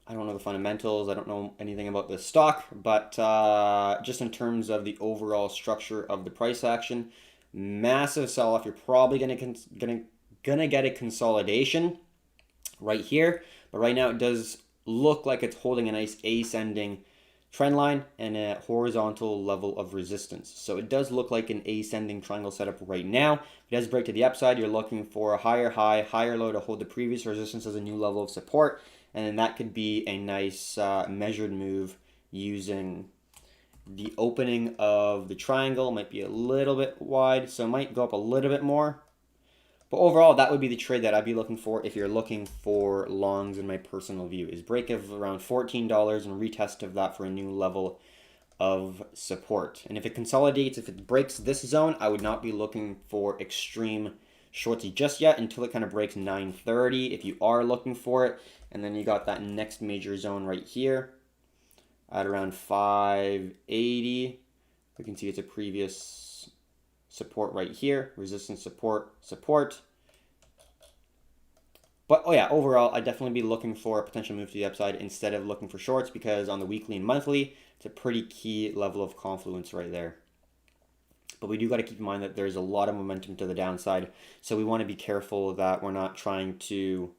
I don't know the fundamentals. I don't know anything about the stock, but just in terms of the overall structure of the price action, massive sell-off. You're probably gonna get a consolidation right here, but right now it does look like it's holding a nice ascending trend line and a horizontal level of resistance. So it does look like an ascending triangle setup right now. If it does break to the upside, you're looking for a higher high, higher low to hold the previous resistance as a new level of support, and then that could be a nice measured move using the opening of the triangle. Might be a little bit wide, so it might go up a little bit more. But overall, that would be the trade that I'd be looking for if you're looking for longs in my personal view, is break of around $14 and retest of that for a new level of support. And if it consolidates, if it breaks this zone, I would not be looking for extreme shorty just yet until it kind of breaks 930 if you are looking for it. And then you got that next major zone right here at around 580. We can see it's a previous support right here, resistance, support, support. But oh yeah, overall, I'd definitely be looking for a potential move to the upside instead of looking for shorts, because on the weekly and monthly, it's a pretty key level of confluence right there. But we do got to keep in mind that there's a lot of momentum to the downside, so we want to be careful that we're not trying to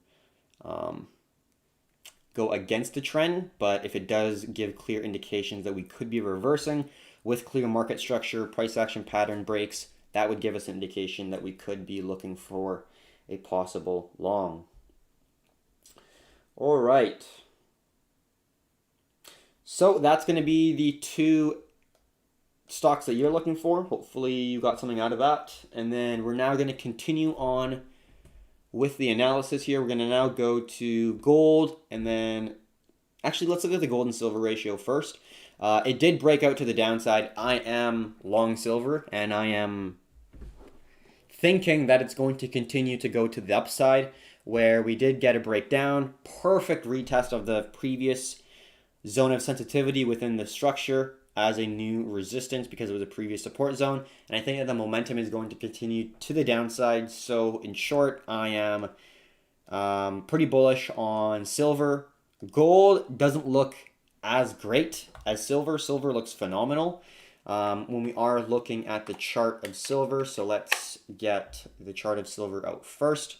go against the trend. But if it does give clear indications that we could be reversing with clear market structure, price action pattern breaks, that would give us an indication that we could be looking for a possible long. All right. So that's going to be the two stocks that you're looking for. Hopefully you got something out of that. And then we're now going to continue on with the analysis here. We're going to now go to gold, and then actually let's look at the gold and silver ratio first. It did break out to the downside. I am long silver, and I am thinking that it's going to continue to go to the upside, where we did get a breakdown. Perfect retest of the previous zone of sensitivity within the structure as a new resistance because it was a previous support zone. And I think that the momentum is going to continue to the downside. So in short, I am pretty bullish on silver. Gold doesn't look as great as silver. Silver looks phenomenal when we are looking at the chart of silver. So let's get the chart of silver out first.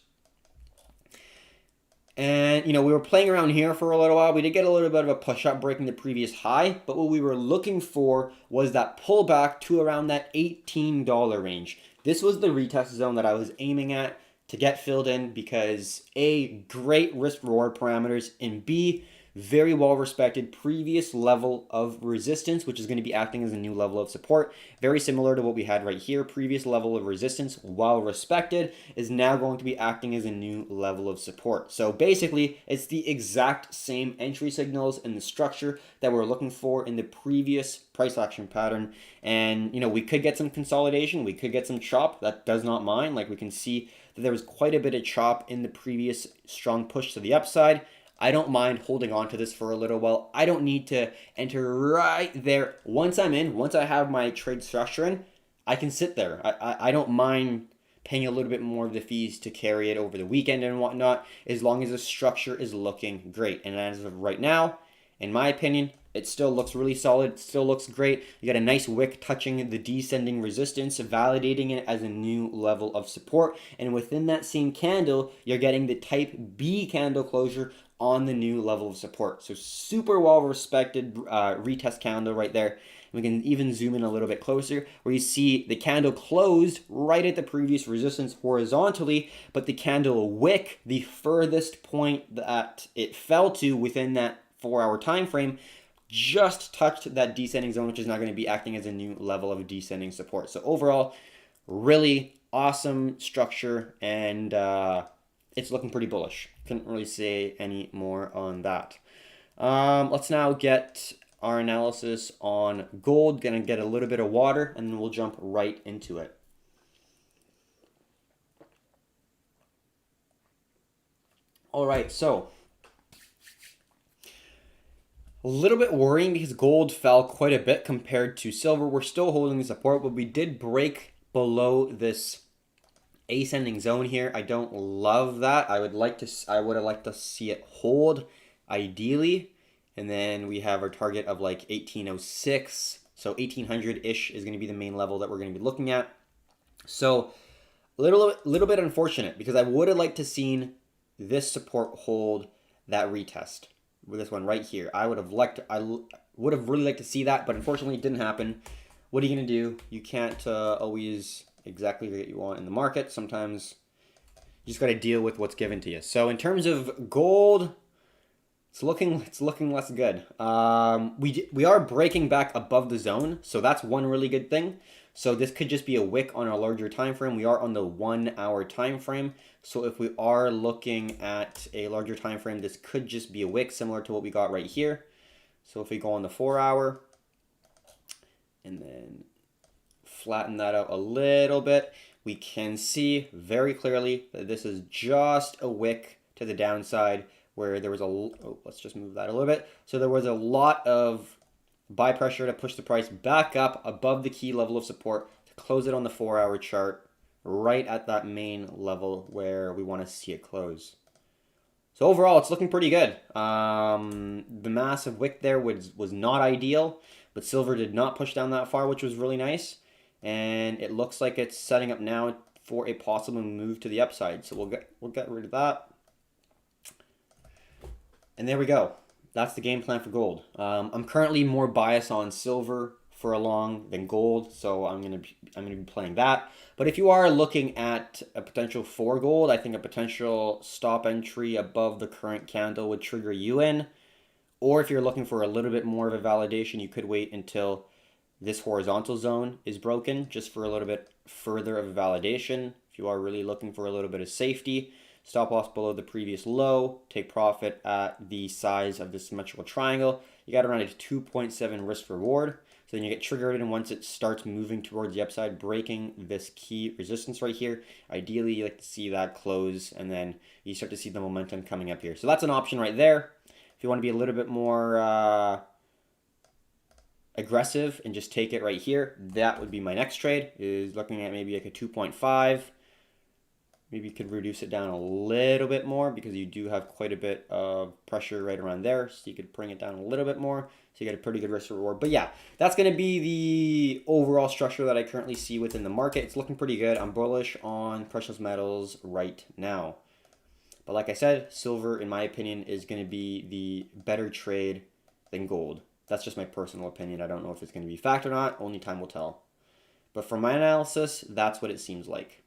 And, you know, we were playing around here for a little while. We did get a little bit of a push-up breaking the previous high, but what we were looking for was that pullback to around that $18 range. This was the retest zone that I was aiming at to get filled in because A, great risk-reward parameters, and B, very well-respected previous level of resistance, which is going to be acting as a new level of support. Very similar to what we had right here. Previous level of resistance, while respected, is now going to be acting as a new level of support. So basically, it's the exact same entry signals in the structure that we're looking for in the previous price action pattern. And, you know, we could get some consolidation. We could get some chop. That does not mind. Like, we can see that there was quite a bit of chop in the previous strong push to the upside. I don't mind holding on to this for a little while. I don't need to enter right there. Once I'm in, once I have my trade structure in, I can sit there. I don't mind paying a little bit more of the fees to carry it over the weekend and whatnot, as long as the structure is looking great. And as of right now, in my opinion, it still looks really solid. It still looks great. You got a nice wick touching the descending resistance, validating it as a new level of support. And within that same candle, you're getting the type B candle closure on the new level of support. So super well respected retest candle right there. We can even zoom in a little bit closer where you see the candle closed right at the previous resistance horizontally, but the candle wick, the furthest point that it fell to within that 4-hour time frame, just touched that descending zone, which is now going to be acting as a new level of descending support. So overall, really awesome structure, and it's looking pretty bullish. Couldn't really say any more on that. Let's now get our analysis on gold. Gonna get a little bit of water, and then we'll jump right into it. All right, so a little bit worrying because gold fell quite a bit compared to silver. We're still holding the support, but we did break below this ascending zone here. I don't love that. I would have liked to see it hold ideally, and then we have our target of like 1806. So 1800-ish is going to be the main level that we're going to be looking at. So a little bit unfortunate because I would have liked to seen this support hold that retest with this one right here. I would have really liked to see that, but unfortunately it didn't happen. What are you going to do? You can't always exactly what you want in the market. Sometimes you just got to deal with what's given to you. So in terms of gold, it's looking less good. We are breaking back above the zone, so that's one really good thing. So this could just be a wick on a larger time frame. We are on the 1 hour time frame. So if we are looking at a larger time frame, this could just be a wick similar to what we got right here. So if we go on the 4 hour and then flatten that out a little bit, we can see very clearly that this is just a wick to the downside where there was let's just move that a little bit. So there was a lot of buy pressure to push the price back up above the key level of support to close it on the 4 hour chart right at that main level where we want to see it close. So overall, it's looking pretty good. The massive wick there was not ideal, but silver did not push down that far, which was really nice. And it looks like it's setting up now for a possible move to the upside. So we'll get rid of that. And there we go. That's the game plan for gold. I'm currently more biased on silver for a long than gold, so I'm gonna be playing that. But if you are looking at a potential for gold, I think a potential stop entry above the current candle would trigger you in. Or if you're looking for a little bit more of a validation, you could wait until this horizontal zone is broken just for a little bit further of a validation. If you are really looking for a little bit of safety, stop loss below the previous low, take profit at the size of the symmetrical triangle. You got around a 2.7 risk reward. So then you get triggered, and once it starts moving towards the upside, breaking this key resistance right here, ideally you like to see that close, and then you start to see the momentum coming up here. So that's an option right there. If you want to be a little bit more aggressive and just take it right here, that would be my next trade, is looking at maybe like a 2.5. Maybe you could reduce it down a little bit more because you do have quite a bit of pressure right around there. So you could bring it down a little bit more. So you get a pretty good risk reward. But yeah, that's going to be the overall structure that I currently see within the market. It's looking pretty good. I'm bullish on precious metals right now. But like I said, silver, in my opinion, is going to be the better trade than gold. That's just my personal opinion. I don't know if it's going to be fact or not. Only time will tell. But from my analysis, that's what it seems like.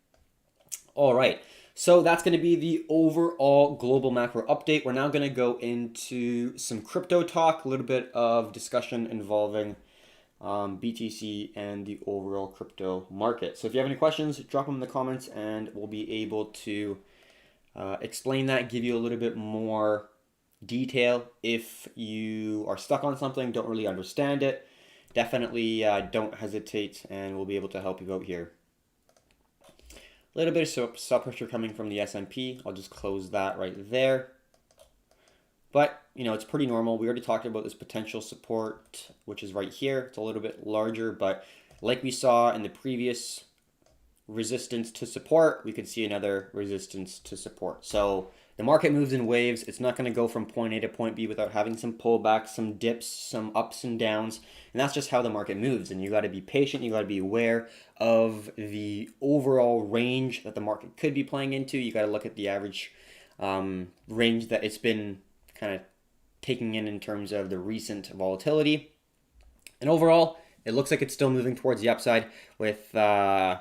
All right, so that's going to be the overall global macro update. We're now going to go into some crypto talk, a little bit of discussion involving BTC and the overall crypto market. So if you have any questions, drop them in the comments and we'll be able to explain that, give you a little bit more detail. If you are stuck on something, don't really understand it, definitely don't hesitate and we'll be able to help you out here. A little bit of sell pressure coming from the S&P. I'll just close that right there. But, you know, it's pretty normal. We already talked about this potential support, which is right here. It's a little bit larger, but like we saw in the previous resistance to support, we could see another resistance to support. So the market moves in waves. It's not going to go from point A to point B without having some pullbacks, some dips, some ups and downs. And that's just how the market moves. And you got to be patient. You got to be aware of the overall range that the market could be playing into. You got to look at the average range that it's been kind of taking in terms of the recent volatility. And overall, It looks like it's still moving towards the upside with a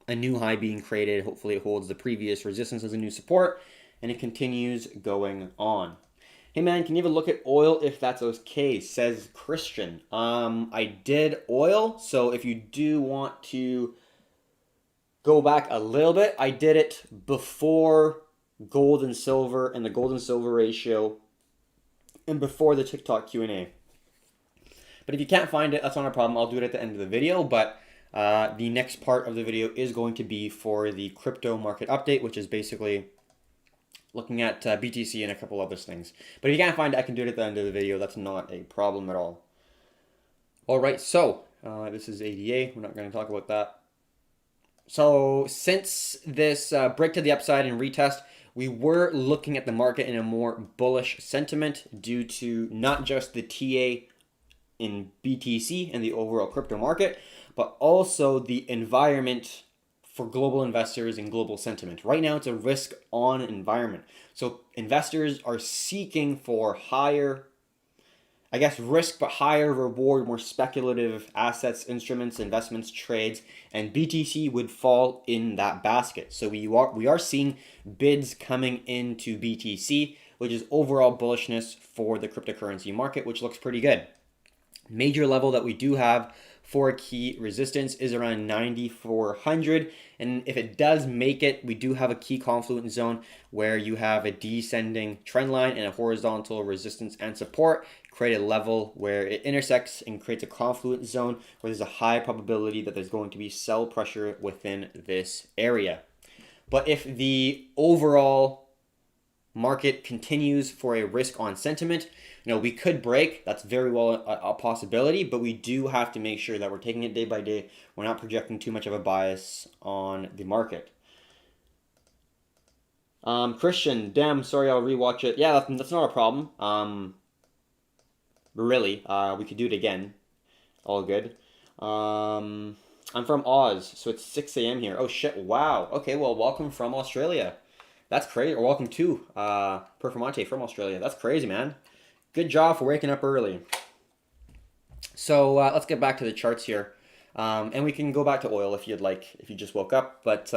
new high being created. Hopefully it holds the previous resistance as a new support, and it continues going on. Hey man, can you have a look at oil if that's okay? Says Christian. I did oil, so if you do want to go back a little bit, I did it before gold and silver and the gold and silver ratio, and before the TikTok Q&A. But if you can't find it, that's not a problem. I'll do it at the end of the video. But the next part of the video is going to be for the crypto market update, which is basically looking at BTC and a couple other things. But if you can't find it, I can do it at the end of the video. That's not a problem at all. All right, so this is ADA. We're not going to talk about that. So since this break to the upside and retest, we were looking at the market in a more bullish sentiment due to not just the TA in BTC and the overall crypto market, but also the environment for global investors and global sentiment. Right now, it's a risk on environment. So investors are seeking for higher, I guess, risk, but higher reward, more speculative assets, instruments, investments, trades, and BTC would fall in that basket. So we are seeing bids coming into BTC, which is overall bullishness for the cryptocurrency market, which looks pretty good. Major level that we do have for key resistance is around 9,400, and if it does make it, we do have a key confluence zone where you have a descending trend line and a horizontal resistance and support, create a level where it intersects and creates a confluence zone where there's a high probability that there's going to be sell pressure within this area. But if the overall market continues for a risk on sentiment, we could break. That's very well a possibility, but we do have to make sure that we're taking it day by day. We're not projecting too much of a bias on the market. Christian, damn, sorry, I'll rewatch it. Yeah, that's not a problem. Really, we could do it again. All good. I'm from Oz, so it's 6 a.m. here. Oh shit, wow. Okay, well, welcome from Australia. That's crazy. Or welcome to Performante from Australia. That's crazy, man. Good job for waking up early. So let's get back to the charts here. And we can go back to oil if you'd like, if you just woke up. But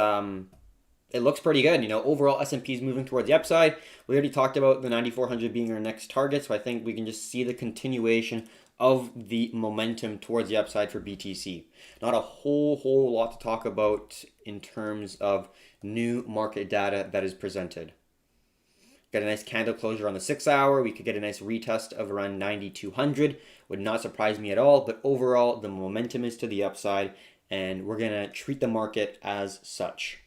it looks pretty good. Overall S&P is moving towards the upside. We already talked about the 9,400 being our next target. So I think we can just see the continuation of the momentum towards the upside for BTC. Not a whole lot to talk about in terms of new market data that is presented. Got a nice candle closure on the 6 hour. We could get a nice retest of around 9,200. Would not surprise me at all, but overall the momentum is to the upside and we're going to treat the market as such.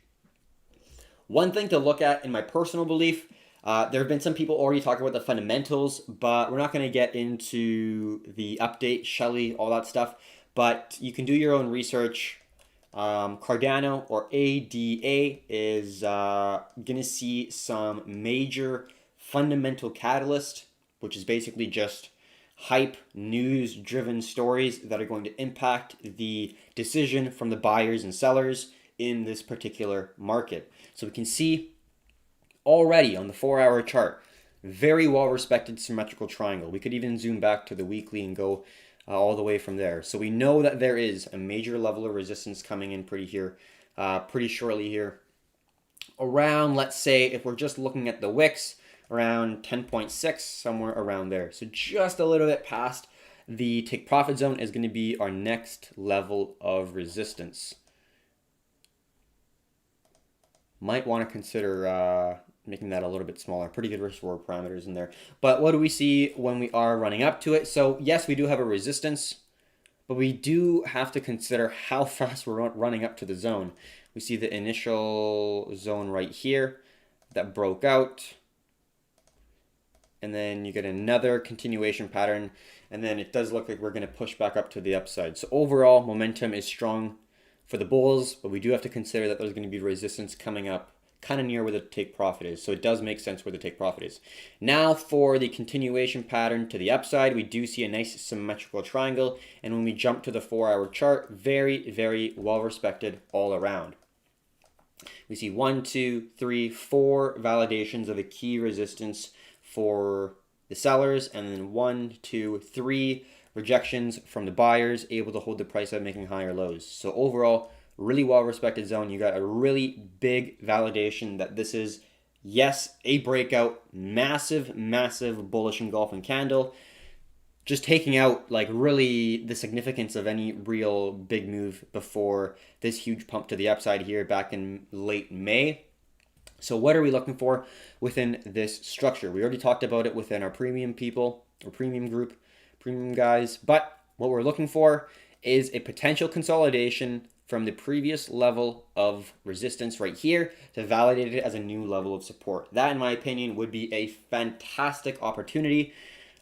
One thing to look at in my personal belief, there have been some people already talking about the fundamentals, but we're not going to get into the update, Shelly, all that stuff, but you can do your own research. Cardano or ADA is going to see some major fundamental catalyst, which is basically just hype, news-driven stories that are going to impact the decision from the buyers and sellers in this particular market. So we can see already on the 4-hour chart, very well-respected symmetrical triangle. We could even zoom back to the weekly and go all the way from there. So we know that there is a major level of resistance coming in pretty shortly here. Around, let's say, if we're just looking at the wicks, around 10.6, somewhere around there. So just a little bit past the take profit zone is going to be our next level of resistance. Might want to consider making that a little bit smaller. Pretty good risk reward parameters in there. But what do we see when we are running up to it? So yes, we do have a resistance, but we do have to consider how fast we're running up to the zone. We see the initial zone right here that broke out. And then you get another continuation pattern. And then it does look like we're going to push back up to the upside. So overall, momentum is strong for the bulls, but we do have to consider that there's going to be resistance coming up kind of near where the take profit is. So it does make sense where the take profit is. Now for the continuation pattern to the upside, we do see a nice symmetrical triangle. And when we jump to the 4-hour chart, very, very well respected all around. We see 1, 2, 3, 4 validations of a key resistance for the sellers, and then 1, 2, 3 rejections from the buyers, able to hold the price up, making higher lows. So overall, really well respected zone. You got a really big validation that this is, yes, a breakout, massive, massive bullish engulfing candle, just taking out like really the significance of any real big move before this huge pump to the upside here back in late May. So what are we looking for within this structure? We already talked about it within our premium people or premium group, premium guys, but what we're looking for is a potential consolidation from the previous level of resistance right here to validate it as a new level of support. That, in my opinion, would be a fantastic opportunity,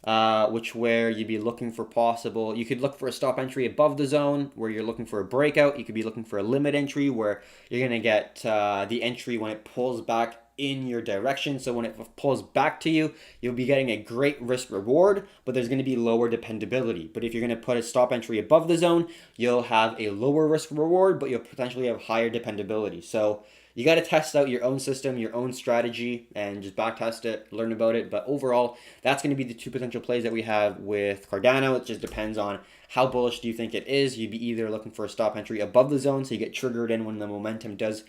where you'd be looking for possible, you could look for a stop entry above the zone where you're looking for a breakout. You could be looking for a limit entry where you're going to get the entry when it pulls back in your direction. So when it pulls back to you, you'll be getting a great risk reward, but there's going to be lower dependability. But if you're going to put a stop entry above the zone, you'll have a lower risk reward, but you'll potentially have higher dependability. So you got to test out your own system, your own strategy, and just back test it, learn about it. But overall, that's going to be the two potential plays that we have with Cardano. It just depends on how bullish do you think it is. You'd be either looking for a stop entry above the zone so you get triggered in when the momentum does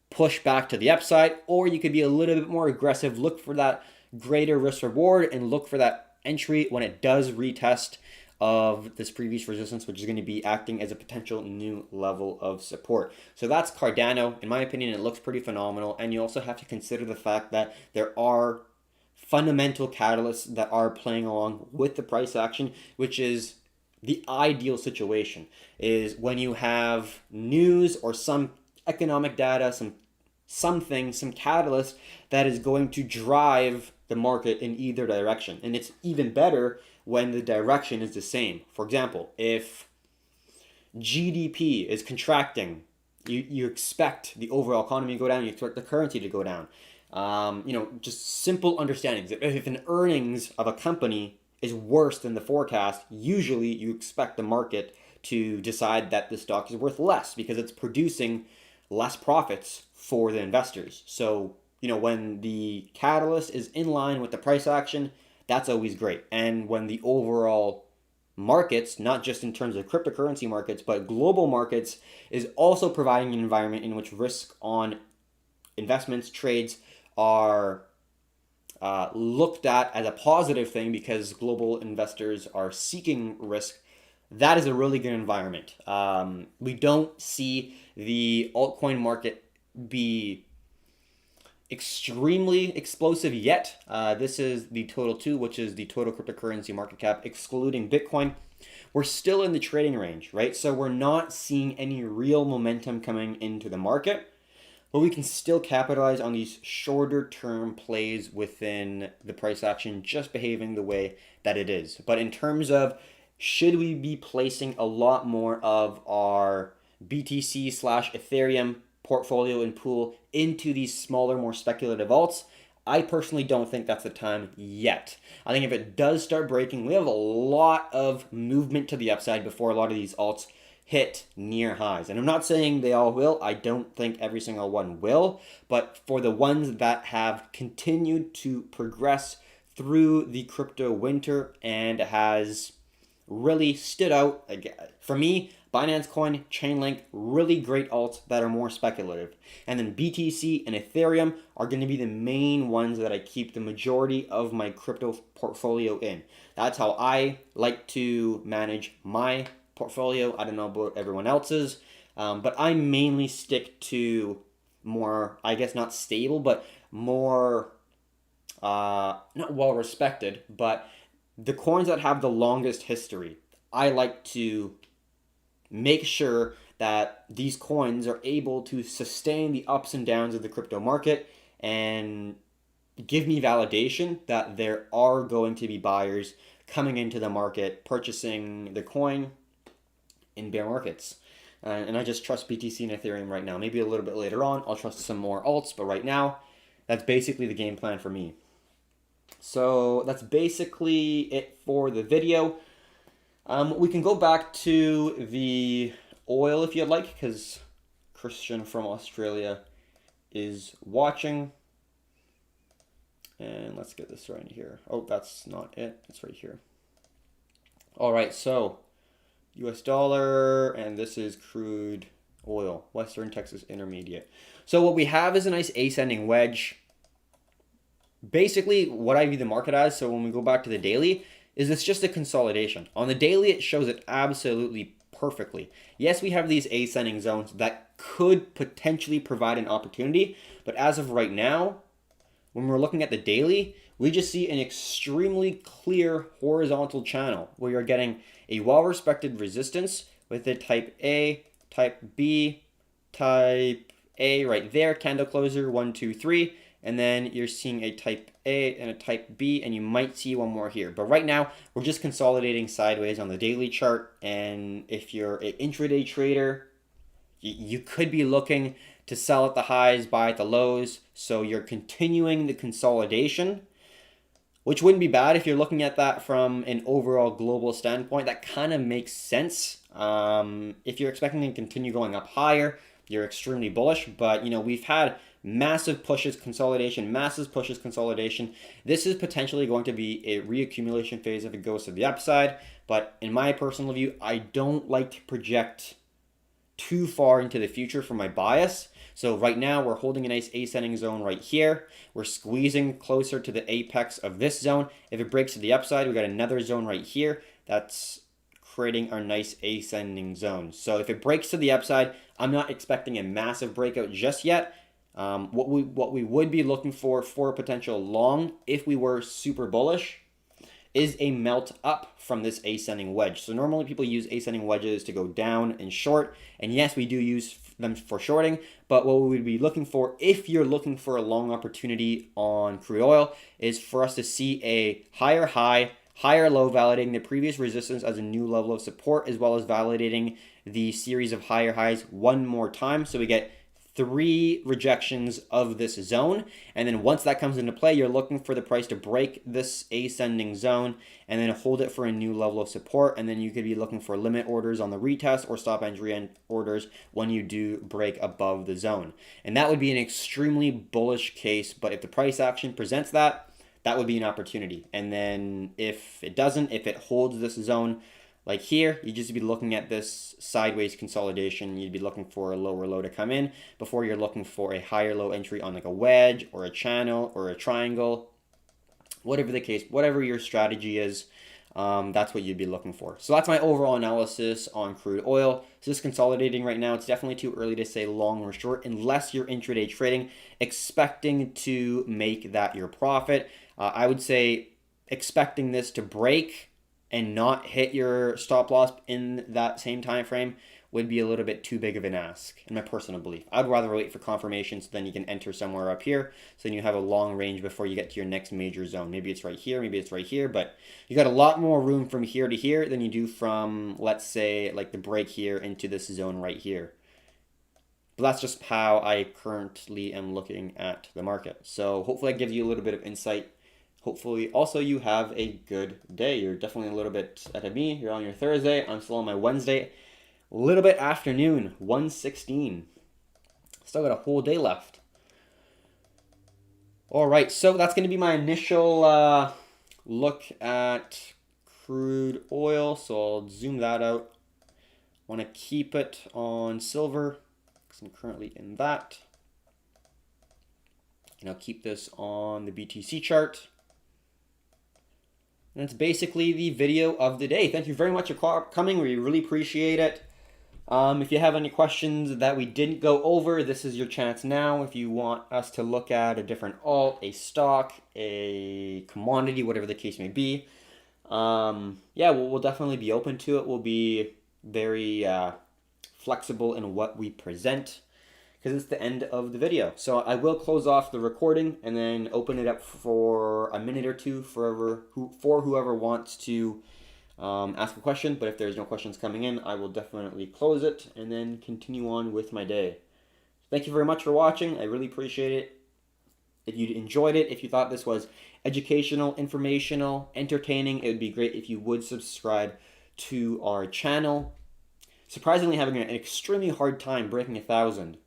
push back to the upside, or you could be a little bit more aggressive, look for that greater risk reward and look for that entry when it does retest of this previous resistance, which is going to be acting as a potential new level of support. So that's Cardano. In my opinion, it looks pretty phenomenal. And you also have to consider the fact that there are fundamental catalysts that are playing along with the price action, which is the ideal situation, is when you have news or some economic data, some catalyst that is going to drive the market in either direction. And it's even better when the direction is the same. For example, if GDP is contracting, you expect the overall economy to go down, you expect the currency to go down. Just simple understandings. If an earnings of a company is worse than the forecast, usually you expect the market to decide that the stock is worth less because it's producing less profits for the investors. So, when the catalyst is in line with the price action, that's always great. And when the overall markets, not just in terms of cryptocurrency markets, but global markets, is also providing an environment in which risk on investments, trades are looked at as a positive thing because global investors are seeking risk, that is a really good environment. We don't see the altcoin market be extremely explosive yet. This is the total 2, which is the total cryptocurrency market cap, excluding Bitcoin. We're still in the trading range, right? So we're not seeing any real momentum coming into the market, but we can still capitalize on these shorter term plays within the price action, just behaving the way that it is. But in terms of should we be placing a lot more of our BTC / Ethereum portfolio and pool into these smaller, more speculative alts? I personally don't think that's the time yet. I think if it does start breaking, we have a lot of movement to the upside before a lot of these alts hit near highs. And I'm not saying they all will. I don't think every single one will. But for the ones that have continued to progress through the crypto winter and has really stood out, for me, Binance Coin, Chainlink, really great alts that are more speculative. And then BTC and Ethereum are going to be the main ones that I keep the majority of my crypto portfolio in. That's how I like to manage my portfolio. I don't know about everyone else's, but I mainly stick to more, I guess not stable, but more, not well respected, but the coins that have the longest history. I like to make sure that these coins are able to sustain the ups and downs of the crypto market and give me validation that there are going to be buyers coming into the market purchasing the coin in bear markets. And I just trust BTC and Ethereum right now. Maybe a little bit later on, I'll trust some more alts, but right now, that's basically the game plan for me. So that's basically it for the video. We can go back to the oil if you'd like, because Christian from Australia is watching. And let's get this right here. Oh, that's not it. It's right here. All right, so US dollar, and this is crude oil, Western Texas Intermediate. So what we have is a nice ascending wedge. Basically, what I view the market as, so when we go back to the daily, is it's just a consolidation. On the daily, it shows it absolutely perfectly. Yes, we have these ascending zones that could potentially provide an opportunity, but as of right now, when we're looking at the daily, we just see an extremely clear horizontal channel where you're getting a well-respected resistance with a type A, type B, type A right there, candle closer, 1, 2, 3, and then you're seeing a type A and a type B, and you might see one more here. But right now, we're just consolidating sideways on the daily chart, and if you're an intraday trader, you could be looking to sell at the highs, buy at the lows. So you're continuing the consolidation, which wouldn't be bad if you're looking at that from an overall global standpoint. That kind of makes sense. If you're expecting to continue going up higher, you're extremely bullish. But we've had massive pushes, consolidation, massive pushes, consolidation. This is potentially going to be a reaccumulation phase if it goes to the upside. But in my personal view, I don't like to project too far into the future for my bias. So right now we're holding a nice ascending zone right here. We're squeezing closer to the apex of this zone. If it breaks to the upside, we got another zone right here that's creating our nice ascending zone. So if it breaks to the upside, I'm not expecting a massive breakout just yet. What we would be looking for a potential long, if we were super bullish, is a melt up from this ascending wedge. So normally people use ascending wedges to go down and short. And yes, we do use them for shorting. But what we would be looking for, if you're looking for a long opportunity on crude oil, is for us to see a higher high, higher low, validating the previous resistance as a new level of support, as well as validating the series of higher highs one more time. So we get 3 rejections of this zone, and then once that comes into play, you're looking for the price to break this ascending zone and then hold it for a new level of support, and then you could be looking for limit orders on the retest or stop entry orders when you do break above the zone. And that would be an extremely bullish case, but if the price action presents that, that would be an opportunity. And then if it doesn't, if it holds this zone like here, you just be looking at this sideways consolidation. You'd be looking for a lower low to come in before you're looking for a higher low entry on like a wedge or a channel or a triangle. Whatever the case, whatever your strategy is, that's what you'd be looking for. So that's my overall analysis on crude oil. So it's consolidating right now. It's definitely too early to say long or short unless you're intraday trading, expecting to make that your profit. I would say expecting this to break and not hit your stop loss in that same time frame would be a little bit too big of an ask, in my personal belief. I'd rather wait for confirmation so then you can enter somewhere up here, so then you have a long range before you get to your next major zone. Maybe it's right here, maybe it's right here, but you got a lot more room from here to here than you do from, let's say, like the break here into this zone right here. But that's just how I currently am looking at the market. So hopefully that gives you a little bit of insight. Hopefully also you have a good day. You're definitely a little bit ahead of me. You're on your Thursday. I'm still on my Wednesday. A little bit afternoon, 1:16. Still got a whole day left. All right, so that's going to be my initial look at crude oil. So I'll zoom that out. Want to keep it on silver because I'm currently in that. And I'll keep this on the BTC chart. And that's basically the video of the day. Thank you very much for coming. We really appreciate it. If you have any questions that we didn't go over, this is your chance now. If you want us to look at a different alt, a stock, a commodity, whatever the case may be, yeah, we'll definitely be open to it. We'll be very flexible in what we present, because it's the end of the video. So I will close off the recording and then open it up for a minute or two for whoever wants to ask a question. But if there's no questions coming in, I will definitely close it and then continue on with my day. Thank you very much for watching. I really appreciate it. If you enjoyed it, if you thought this was educational, informational, entertaining, it would be great if you would subscribe to our channel. Surprisingly, having an extremely hard time breaking 1,000.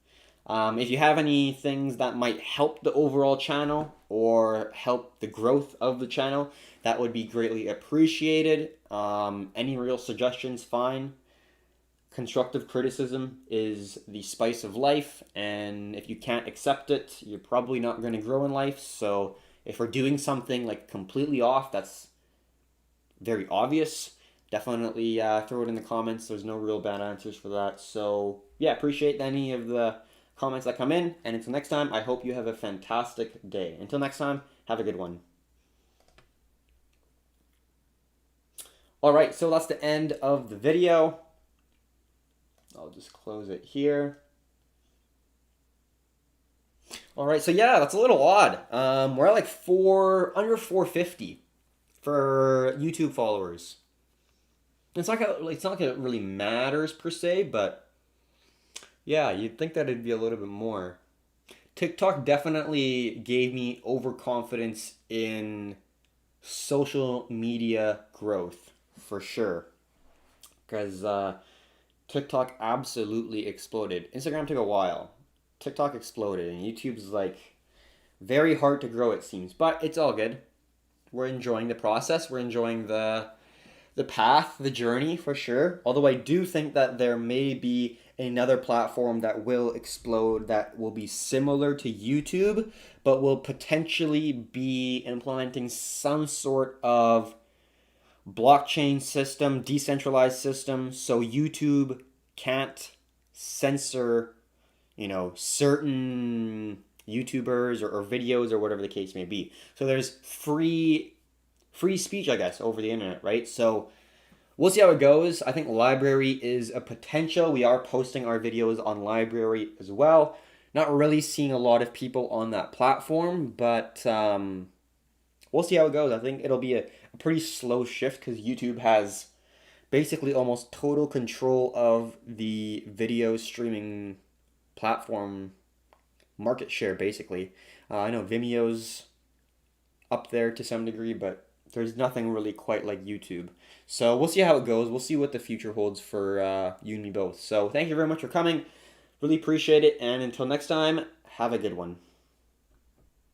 If you have any things that might help the overall channel or help the growth of the channel, that would be greatly appreciated. Any real suggestions, fine. Constructive criticism is the spice of life, and if you can't accept it, you're probably not going to grow in life. So if we're doing something like completely off, that's very obvious. Definitely throw it in the comments. There's no real bad answers for that. So yeah, appreciate any of the comments that come in. And until next time, I hope you have a fantastic day. Until next time, have a good one. All right, so that's the end of the video. I'll just close it here. All right, so yeah, that's a little odd. We're at like under 450 for YouTube followers. It's not like it really matters per se, but yeah, you'd think that it'd be a little bit more. TikTok definitely gave me overconfidence in social media growth for sure, because TikTok absolutely exploded. Instagram took a while. TikTok exploded, and YouTube's like very hard to grow, it seems, but it's all good. We're enjoying the process. We're enjoying the path, the journey for sure. Although I do think that there may be another platform that will explode that will be similar to YouTube, but will potentially be implementing some sort of blockchain system, decentralized system, so YouTube can't censor, certain YouTubers or videos or whatever the case may be. So there's free speech, I guess, over the internet, right? So we'll see how it goes. I think LBRY is a potential. We are posting our videos on LBRY as well. Not really seeing a lot of people on that platform, but we'll see how it goes. I think it'll be a pretty slow shift because YouTube has basically almost total control of the video streaming platform market share, basically. I know Vimeo's up there to some degree, but there's nothing really quite like YouTube. So we'll see how it goes. We'll see what the future holds for you and me both. So thank you very much for coming. Really appreciate it. And until next time, have a good one.